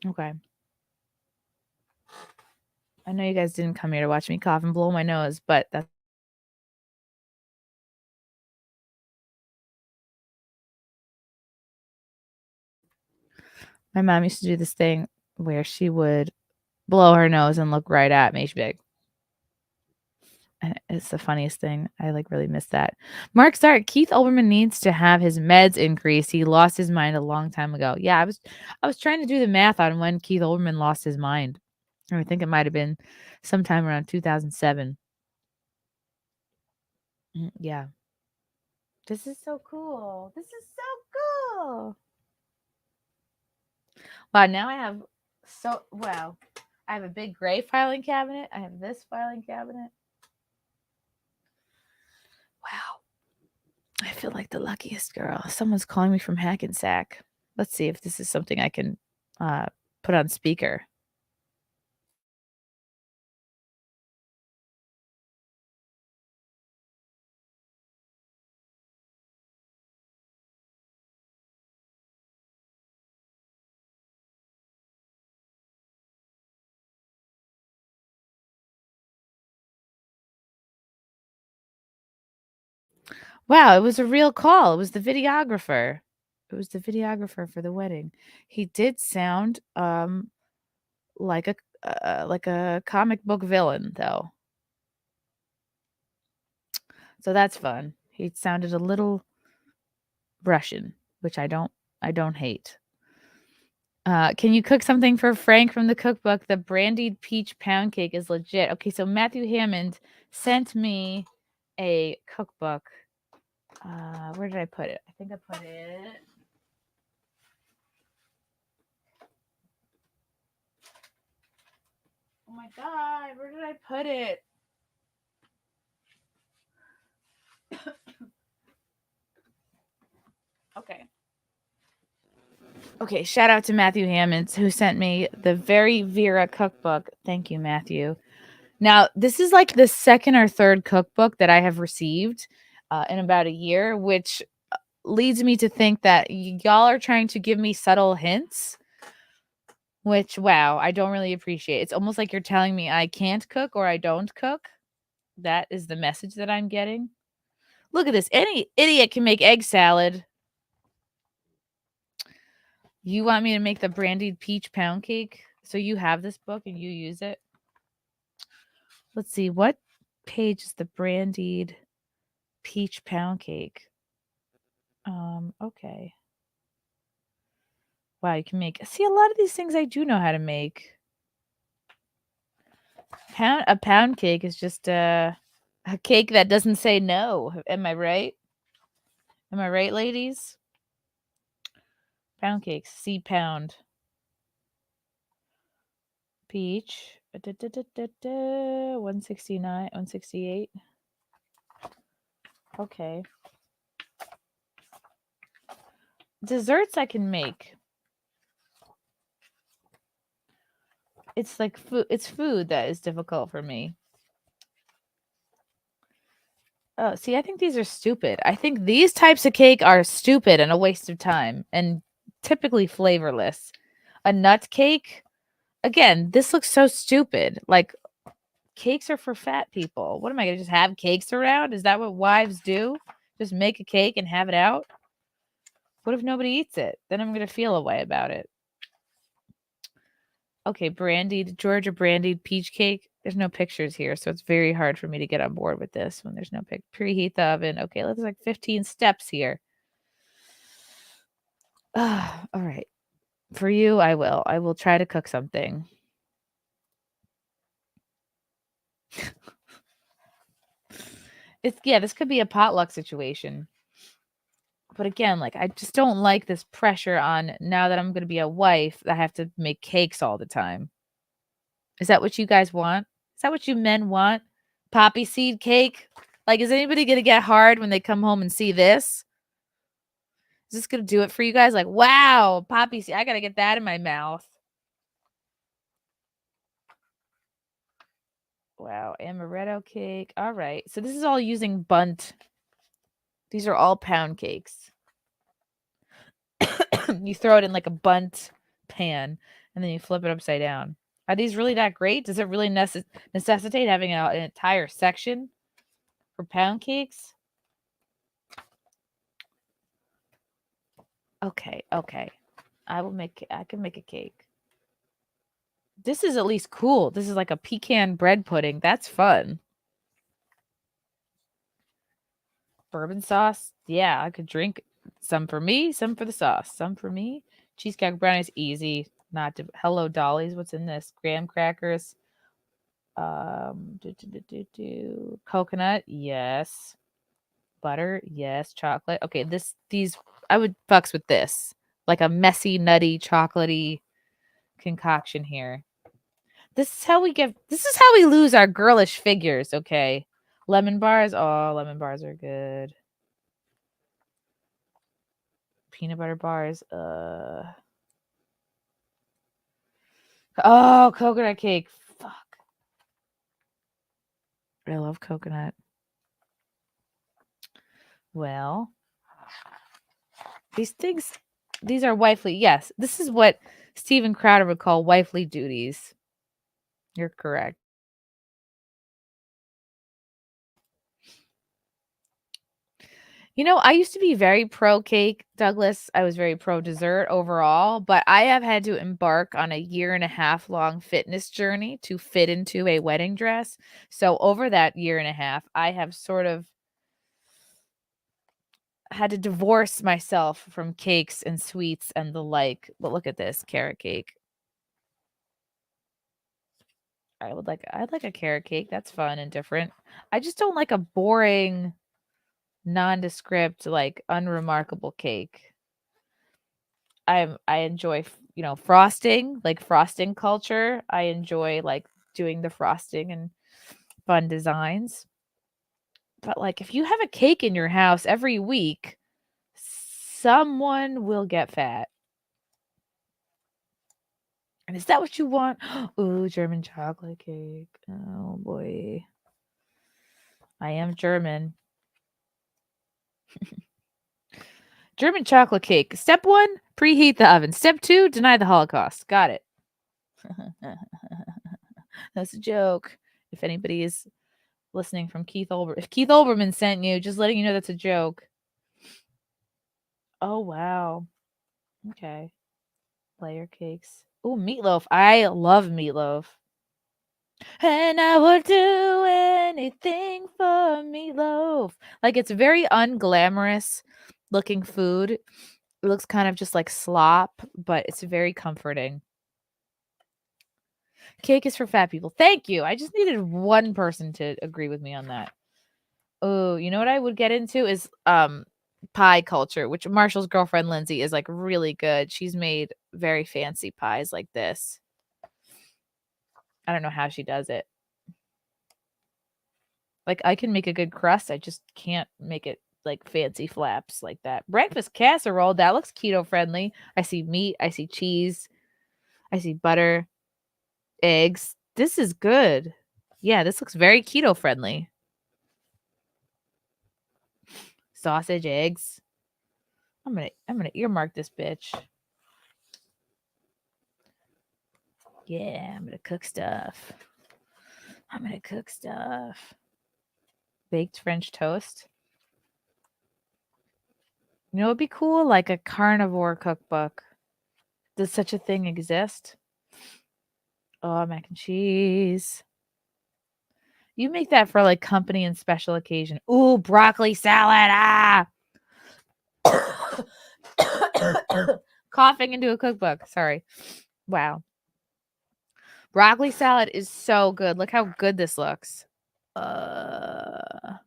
Okay. I know you guys didn't come here to watch me cough and blow my nose, but that's my mom used to do this thing where she would blow her nose and look right at me. She'd be like, and it's the funniest thing. I really miss that. Mark Stark, Keith Olbermann needs to have his meds increased. He lost his mind a long time ago. Yeah, I was trying to do the math on when Keith Olbermann lost his mind. I think it might have been sometime around 2007. Yeah. This is so cool. This is so cool. Wow, now I have I have a big gray filing cabinet. I have this filing cabinet. Wow. I feel like the luckiest girl. Someone's calling me from Hackensack. Let's see if this is something I can put on speaker. Wow, it was a real call. It was the videographer. It was the videographer for the wedding. He did sound like a comic book villain, though. So that's fun. He sounded a little Russian, which I don't hate. Can you cook something for Frank from the cookbook? The brandied peach pound cake is legit. Okay, so Matthew Hammond sent me a cookbook. Where did I put it? I think I put it. Oh my god, where did I put it? Okay. Okay, shout out to Matthew Hammonds who sent me the Very Vera cookbook. Thank you, Matthew. Now, this is like the second or third cookbook that I have received in about a year, which leads me to think that y'all are trying to give me subtle hints, which, wow, I don't really appreciate. It's almost like you're telling me I can't cook or I don't cook. That is the message that I'm getting. Look at this. Any idiot can make egg salad. You want me to make the brandied peach pound cake? So you have this book and you use it? Let's see. What page is the brandied peach pound cake? Okay. Wow, you can make. See, a lot of these things I do know how to make. A pound cake is just a cake that doesn't say no. Am I right? Am I right, ladies? Pound cakes. C pound. Peach. 169, 168. Okay. Desserts I can make. It's like food. It's food that is difficult for me. Oh, see, I think these are stupid. I think these types of cake are stupid and a waste of time and typically flavorless. A nut cake, again, this looks so stupid. Like, cakes are for fat people. What am I going to just have cakes around? Is that what wives do? Just make a cake and have it out? What if nobody eats it? Then I'm going to feel a way about it. Okay, Georgia brandied peach cake. There's no pictures here, so it's very hard for me to get on board with this when there's no preheat the oven. Okay, let's like 15 steps here. All right. For you, I will. I will try to cook something. This could be a potluck situation. But again, like I just don't like this pressure on now that I'm going to be a wife, I have to make cakes all the time. Is that what you guys want? Is that what you men want? Poppy seed cake? Like, is anybody going to get hard when they come home and see this? Is this going to do it for you guys? Like, wow, poppy seed. I got to get that in my mouth. Wow, amaretto cake. All right. So this is all using bundt. These are all pound cakes. You throw it in like a bundt pan and then you flip it upside down. Are these really that great? Does it really necessitate having an entire section for pound cakes? Okay. I can make a cake. This is at least cool. This is like a pecan bread pudding. That's fun. Bourbon sauce. Yeah, I could drink some for me, some for the sauce, some for me. Cheesecake brownies, easy. Not to Hello Dollies. What's in this? Graham crackers. Coconut, yes. Butter, yes. Chocolate. Okay, these I would fucks with this. Like a messy, nutty, chocolatey concoction here. This is how we lose our girlish figures, okay? Lemon bars. Oh, lemon bars are good. Peanut butter bars. Oh, coconut cake. Fuck. I love coconut. Well, these are wifely. Yes, this is what Steven Crowder would call wifely duties. You're correct. You know, I used to be very pro cake, Douglas. I was very pro dessert overall, but I have had to embark on a 1.5 year long fitness journey to fit into a wedding dress. So over that 1.5 years, I have sort of had to divorce myself from cakes and sweets and the like. But look at this carrot cake. I'd like a carrot cake. That's fun and different. I just don't like a boring, nondescript, like unremarkable cake. I enjoy, frosting, like frosting culture. I enjoy like doing the frosting and fun designs. But like if you have a cake in your house every week, someone will get fat. And is that what you want? Ooh, German chocolate cake. Oh boy. I am German. German chocolate cake. Step 1, preheat the oven. Step 2, deny the Holocaust. Got it. That's a joke. If anybody is listening from if Keith Olbermann sent you, just letting you know that's a joke. Oh, wow. Okay. Layer cakes. Oh, meatloaf. I love meatloaf. And I would do anything for meatloaf. Like, it's very unglamorous looking food. It looks kind of just like slop, but it's very comforting. Cake is for fat people. Thank you. I just needed one person to agree with me on that. Oh, you know what I would get into is pie culture, which Marshall's girlfriend Lindsay is like really good. She's made very fancy pies like this. I don't know how she does it. Like I can make a good crust, I just can't make it like fancy flaps like that. Breakfast casserole, that looks keto friendly. I see meat, I see cheese, I see butter, eggs. This is good. Yeah, this looks very keto friendly. Sausage, eggs. I'm gonna earmark this bitch. Yeah, I'm gonna cook stuff. Baked French toast. You know, it'd be cool, like a carnivore cookbook. Does such a thing exist? Oh, mac and cheese. You make that for like company and special occasion. Ooh, broccoli salad. Ah. Coughing into a cookbook. Sorry. Wow. Broccoli salad is so good. Look how good this looks. My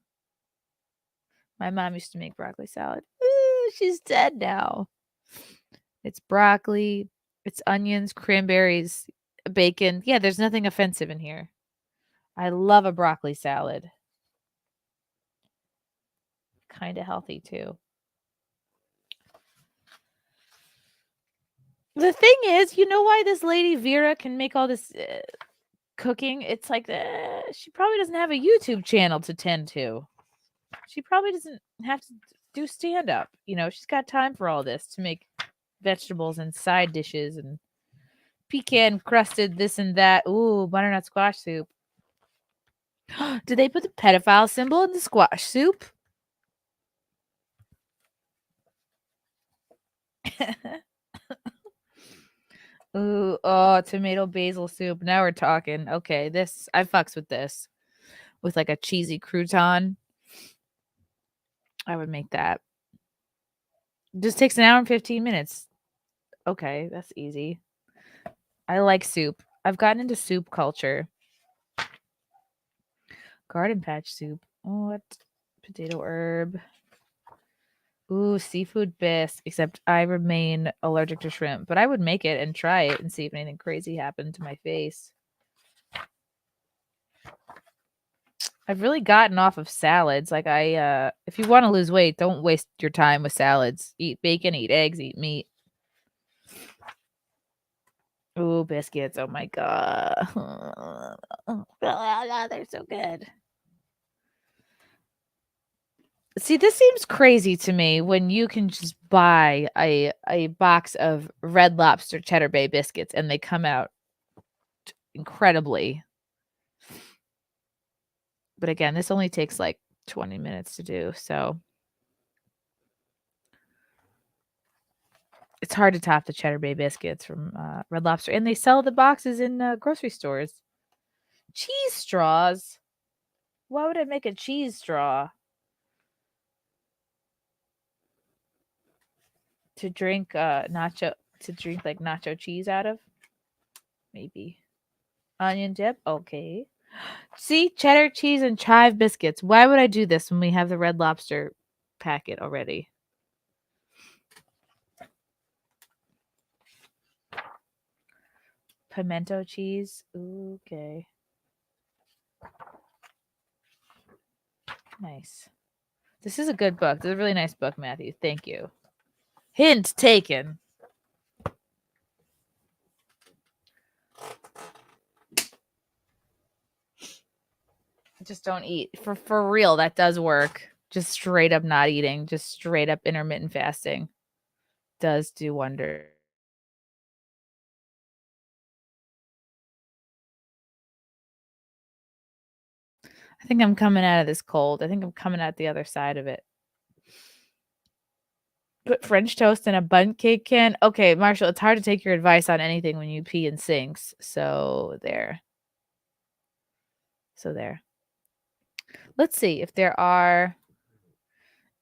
mom used to make broccoli salad. Ooh, she's dead now. It's broccoli, it's onions, cranberries, bacon. Yeah, there's nothing offensive in here. I love a broccoli salad. Kind of healthy too. The thing is, you know why this lady Vera can make all this cooking? It's like she probably doesn't have a YouTube channel to tend to. She probably doesn't have to do stand up. You know, she's got time for all this to make vegetables and side dishes and pecan crusted this and that. Ooh, butternut squash soup. Did they put the pedophile symbol in the squash soup? Ooh, oh, tomato basil soup. Now we're talking. Okay, this I fucks with this. With like a cheesy crouton. I would make that. Just takes 1 hour and 15 minutes. Okay, that's easy. I like soup. I've gotten into soup culture. Garden patch soup. What? Potato herb. Ooh, seafood bisque. Except I remain allergic to shrimp. But I would make it and try it and see if anything crazy happened to my face. I've really gotten off of salads. Like if you want to lose weight, don't waste your time with salads. Eat bacon, eat eggs, eat meat. Ooh, biscuits. Oh my god. They're so good. See, this seems crazy to me when you can just buy a box of Red Lobster Cheddar Bay biscuits and they come out incredibly. But again, this only takes like 20 minutes to do, so It's hard to top the Cheddar Bay biscuits from Red Lobster, and they sell the boxes in grocery stores. Cheese straws. Why would I make a cheese straw? To drink like nacho cheese out of? Maybe. Onion dip? Okay. See, cheddar cheese and chive biscuits. Why would I do this when we have the Red Lobster packet already? Pimento cheese. Okay. Nice. This is a good book. This is a really nice book, Matthew. Thank you. Hint taken. Just don't eat. For real, that does work. Just straight up not eating. Just straight up intermittent fasting. Does do wonders. I think I'm coming out of this cold. I think I'm coming out the other side of it. Put French toast in a bundt cake can. Okay, Marshall, it's hard to take your advice on anything when you pee in sinks. So there. Let's see if there are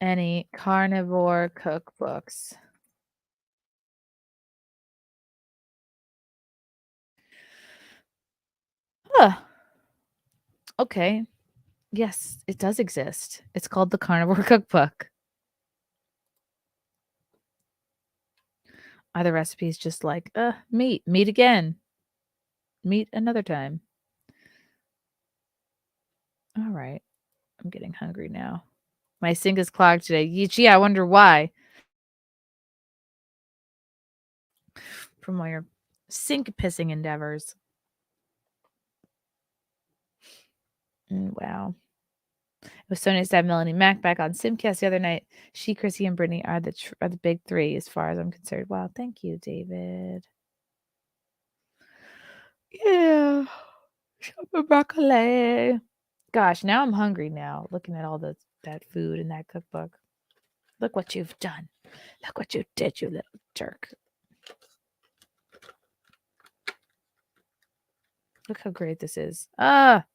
any carnivore cookbooks. Huh. Okay. Yes, it does exist. It's called the Carnivore Cookbook. Are the recipes just like, meat again, meat another time? All right. I'm getting hungry now. My sink is clogged today. Gee, I wonder why. From all your sink pissing endeavors. Wow. It was so nice to have Melanie Mack back on Simcast the other night. She, Chrissy, and Brittany are the big three as far as I'm concerned. Wow, thank you, David. Yeah. Broccoli. Gosh, now I'm hungry now, looking at all that food in that cookbook. Look what you've done. Look what you did, you little jerk. Look how great this is. Wow.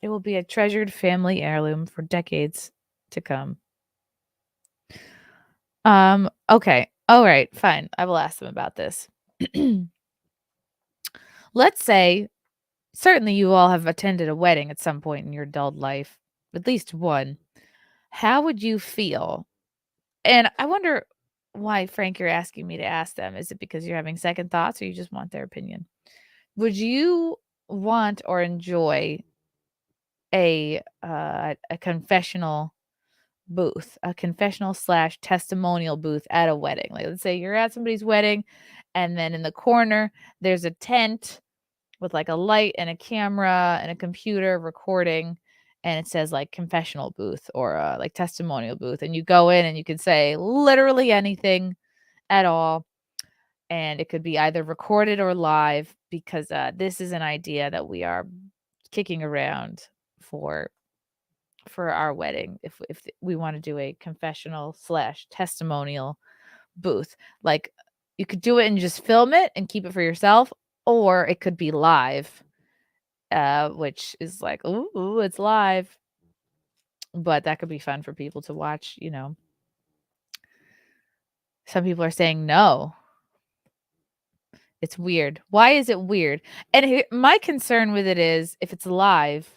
It will be a treasured family heirloom for decades to come. Okay. All right, fine. I will ask them about this. Let's say, certainly you all have attended a wedding at some point in your adult life, at least one. How would you feel? And I wonder why, Frank, you're asking me to ask them. Is it because you're having second thoughts or you just want their opinion? Would you want or enjoy a confessional booth, a confessional / testimonial booth at a wedding? Like, let's say you're at somebody's wedding and then in the corner there's a tent with like a light and a camera and a computer recording, and it says like confessional booth or like testimonial booth, and you go in and you can say literally anything at all, and it could be either recorded or live, because this is an idea that we are kicking around for our wedding. If we want to do a confessional / testimonial booth, like you could do it and just film it and keep it for yourself, or it could be live, which is like, ooh, it's live. But that could be fun for people to watch, Some people are saying no. It's weird. Why is it weird? And my concern with it is, if it's live,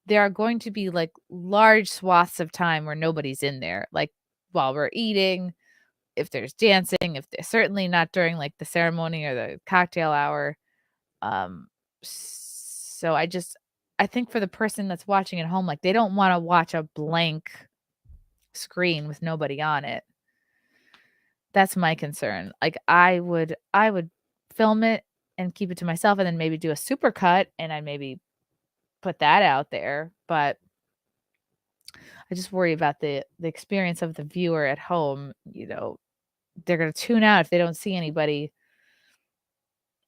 there are going to be like large swaths of time where nobody's in there, like while we're eating, if there's dancing, if they're certainly not during like the ceremony or the cocktail hour. So I think for the person that's watching at home, like they don't want to watch a blank screen with nobody on it. That's my concern. Like I would film it and keep it to myself, and then maybe do a super cut and I maybe put that out there. But I just worry about the experience of the viewer at home. They're going to tune out if they don't see anybody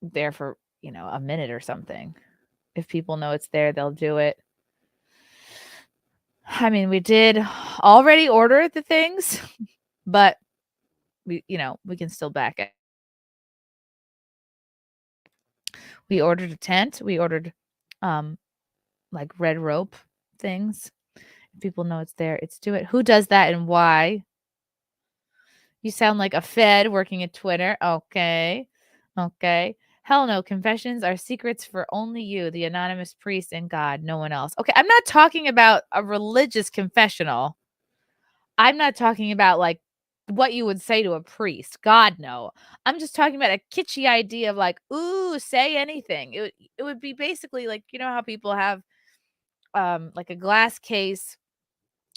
there for, a minute or something. If people know it's there, they'll do it. I mean, we did already order the things, but we can still back it. We ordered a tent. We ordered like red rope things. If people know it's there, it's do it. Who does that and why? You sound like a Fed working at Twitter. Okay. Hell no. Confessions are secrets for only you, the anonymous priest, and God, no one else. Okay. I'm not talking about a religious confessional. I'm not talking about like what you would say to a priest. God, no. I'm just talking about a kitschy idea of like, ooh, say anything. It would be basically like, you know how people have like a glass case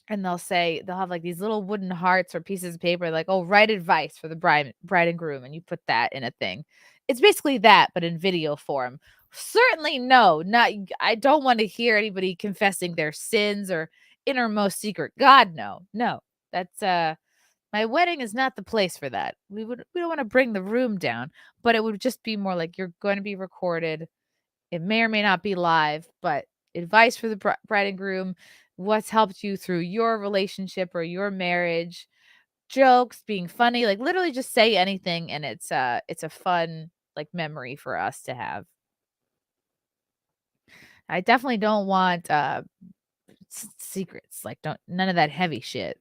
and they'll have like these little wooden hearts or pieces of paper like, oh, write advice for the bride and groom, and you put that in a thing. It's basically that, but in video form. Certainly no, not I don't want to hear anybody confessing their sins or innermost secret. God, no. That's my wedding is not the place for that. We don't want to bring the room down, but it would just be more like you're going to be recorded. It may or may not be live, but advice for the bride and groom, what's helped you through your relationship or your marriage, jokes, being funny, like literally just say anything, and it's a fun like memory for us to have. I definitely don't want secrets, like none of that heavy shit.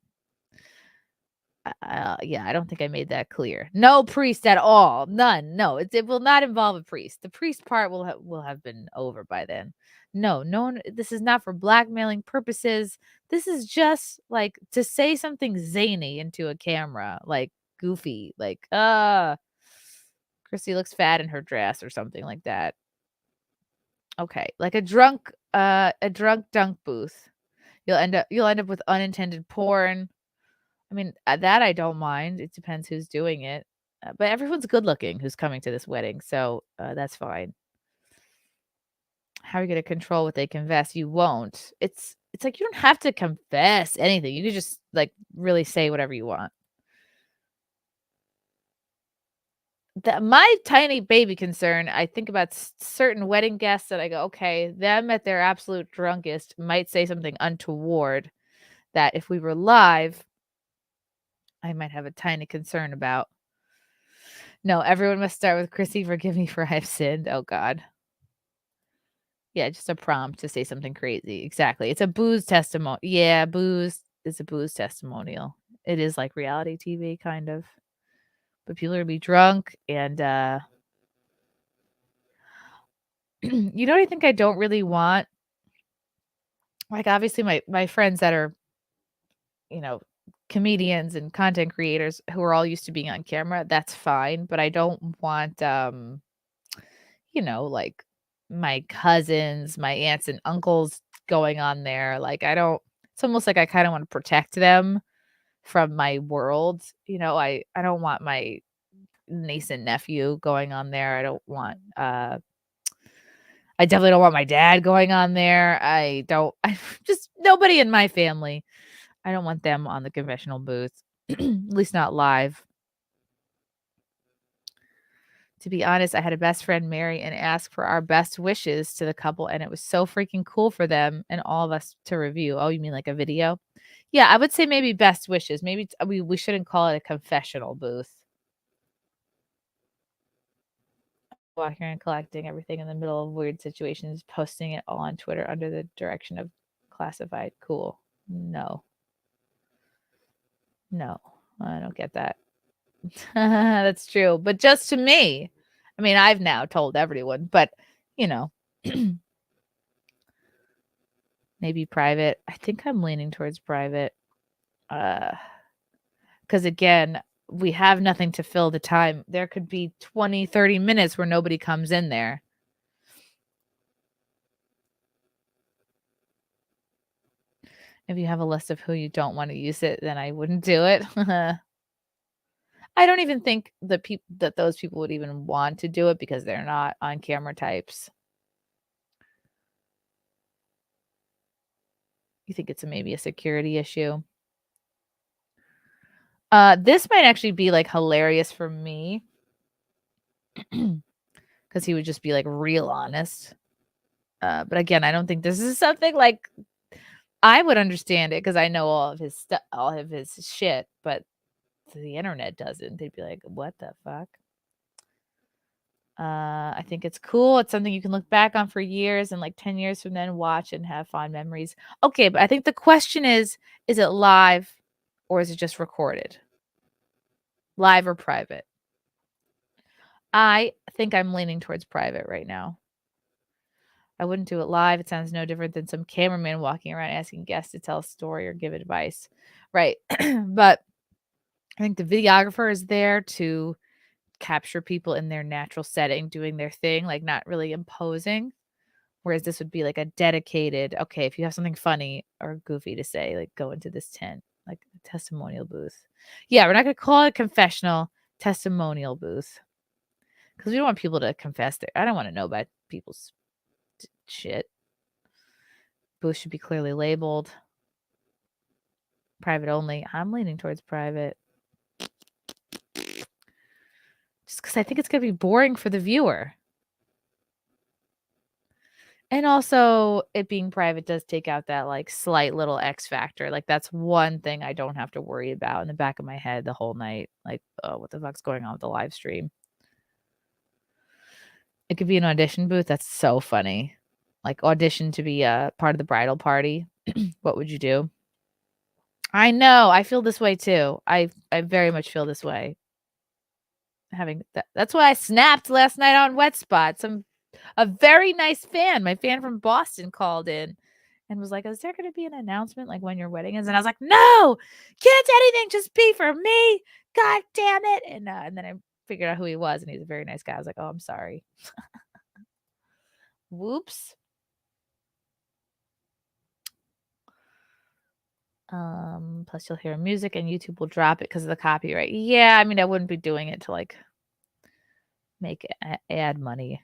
Yeah, I don't think I made that clear. No priest at all. None. No, it will not involve a priest. The priest part will have been over by then. No one. This is not for blackmailing purposes. This is just like to say something zany into a camera, like goofy, like Chrissy looks fat in her dress or something like that. Okay, like a drunk dunk booth. You'll end up with unintended porn. I mean, that I don't mind. It depends who's doing it. But everyone's good looking who's coming to this wedding, so that's fine. How are you going to control what they confess? You won't. It's like you don't have to confess anything. You can just like really say whatever you want. My tiny baby concern, I think about certain wedding guests that I go, okay, them at their absolute drunkest might say something untoward that if we were live, I might have a tiny concern about. No, everyone must start with Chrissy, forgive me for I've sinned. Oh God. Yeah, just a prompt to say something crazy. Exactly. It's a booze testimonial. Yeah, booze is a booze testimonial. It is like reality TV kind of. But people are gonna be drunk and you know what I think I don't really want? Like obviously my friends that are, you know, comedians and content creators who are all used to being on camera, that's fine. But I don't want like my cousins, my aunts and uncles going on there. Like it's almost like I kind of want to protect them from my world. I don't want my niece and nephew going on there. I don't want I definitely don't want my dad going on there. I just nobody in my family. I don't want them on the confessional booth. At least not live. To be honest, I had a best friend marry and ask for our best wishes to the couple, and it was so freaking cool for them and all of us to review. Oh, you mean like a video? Yeah, I would say maybe best wishes. Maybe we shouldn't call it a confessional booth. Walking and collecting everything in the middle of weird situations, posting it all on Twitter under the direction of classified. Cool. No, I don't get that. That's true. But just to me, I mean, I've now told everyone, but maybe private. I think I'm leaning towards private. Because again, we have nothing to fill the time. There could be 20, 30 minutes where nobody comes in there. If you have a list of who you don't want to use it, then I wouldn't do it. I don't even think that those people would even want to do it because they're not on camera types. You think it's maybe a security issue? This might actually be like hilarious for me because he would just be like real honest. But again, I don't think this is something like I would understand it because I know all of his shit. But the internet doesn't. They'd be like, what the fuck? I think it's cool. It's something you can look back on for years, and like 10 years from then watch and have fond memories. Okay, but I think the question is it live or is it just recorded? Live or private? I think I'm leaning towards private right now. I wouldn't do it live. It sounds no different than some cameraman walking around asking guests to tell a story or give advice. Right. But I think the videographer is there to capture people in their natural setting, doing their thing, like not really imposing. Whereas this would be like a dedicated, okay, if you have something funny or goofy to say, like go into this tent, like a testimonial booth. Yeah, we're not going to call it a confessional, testimonial booth. Because we don't want people to confess there. I don't want to know about people's shit. Booth should be clearly labeled. Private only. I'm leaning towards private. Just because I think it's going to be boring for the viewer. And also, it being private does take out that like slight little X factor. Like that's one thing I don't have to worry about in the back of my head the whole night. Like, oh, what the fuck's going on with the live stream? It could be an audition booth. That's so funny. Like audition to be a part of the bridal party. What would you do? I know. I feel this way too. I very much feel this way. Having that. That's why I snapped last night on Wet Spot. A very nice fan, my fan from Boston, called in and was like, "Is there going to be an announcement like when your wedding is?" And I was like, "No, can't anything just be for me. God damn it!" And then I figured out who he was, and he's a very nice guy. I was like, "Oh, I'm sorry." Whoops. Plus you'll hear music and YouTube will drop it because of the copyright. Yeah, I mean, I wouldn't be doing it to like make ad money.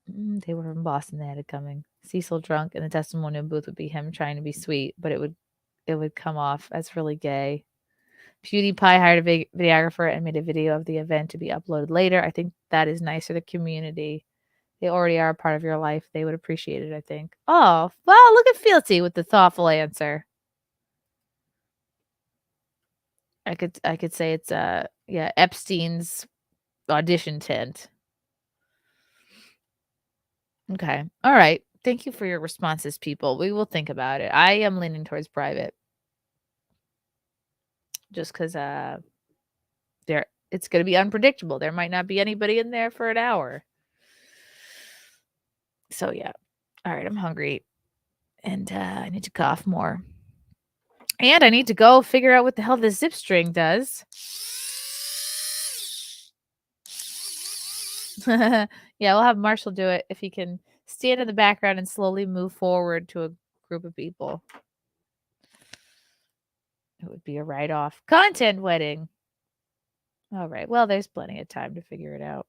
They were from Boston. They had it coming. Cecil drunk in the testimonial booth would be him trying to be sweet, but it would come off as really gay. PewDiePie hired a videographer and made a video of the event to be uploaded later. I think that is nice for the community. They already are a part of your life. They would appreciate it, I think. Oh, well, look at Fealty with the thoughtful answer. I could say it's Epstein's audition tent. Okay. All right. Thank you for your responses, people. We will think about it. I am leaning towards private. Just because it's going to be unpredictable. There might not be anybody in there for an hour. So yeah. All right, I'm hungry. And I need to cough more. And I need to go figure out what the hell this zip string does. Yeah, we'll have Marshall do it if he can stand in the background and slowly move forward to a group of people. It would be a write-off. Content wedding. All right. Well, there's plenty of time to figure it out.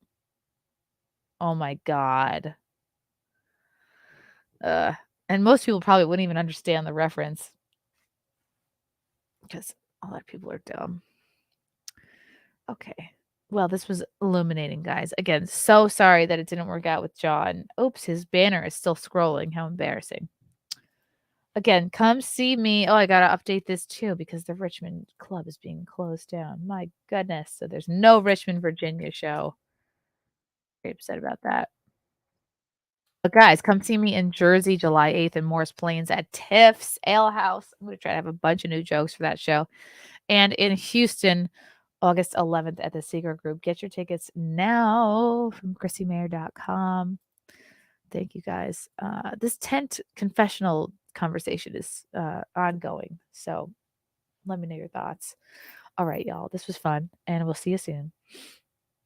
Oh my God. And most people probably wouldn't even understand the reference. Because a lot of people are dumb. Okay. Well, this was illuminating, guys. Again, so sorry that it didn't work out with John. Oops, his banner is still scrolling. How embarrassing. Again, come see me. Oh, I got to update this too because the Richmond Club is being closed down. My goodness. So there's no Richmond, Virginia show. Very upset about that. But guys, come see me in Jersey, July 8th in Morris Plains at Tiff's Ale House. I'm going to try to have a bunch of new jokes for that show. And in Houston, August 11th at the Ziegler Group. Get your tickets now from ChrissieMayr.com. Thank you, guys. This tent confessional conversation is ongoing. So let me know your thoughts. All right, y'all. This was fun, and we'll see you soon.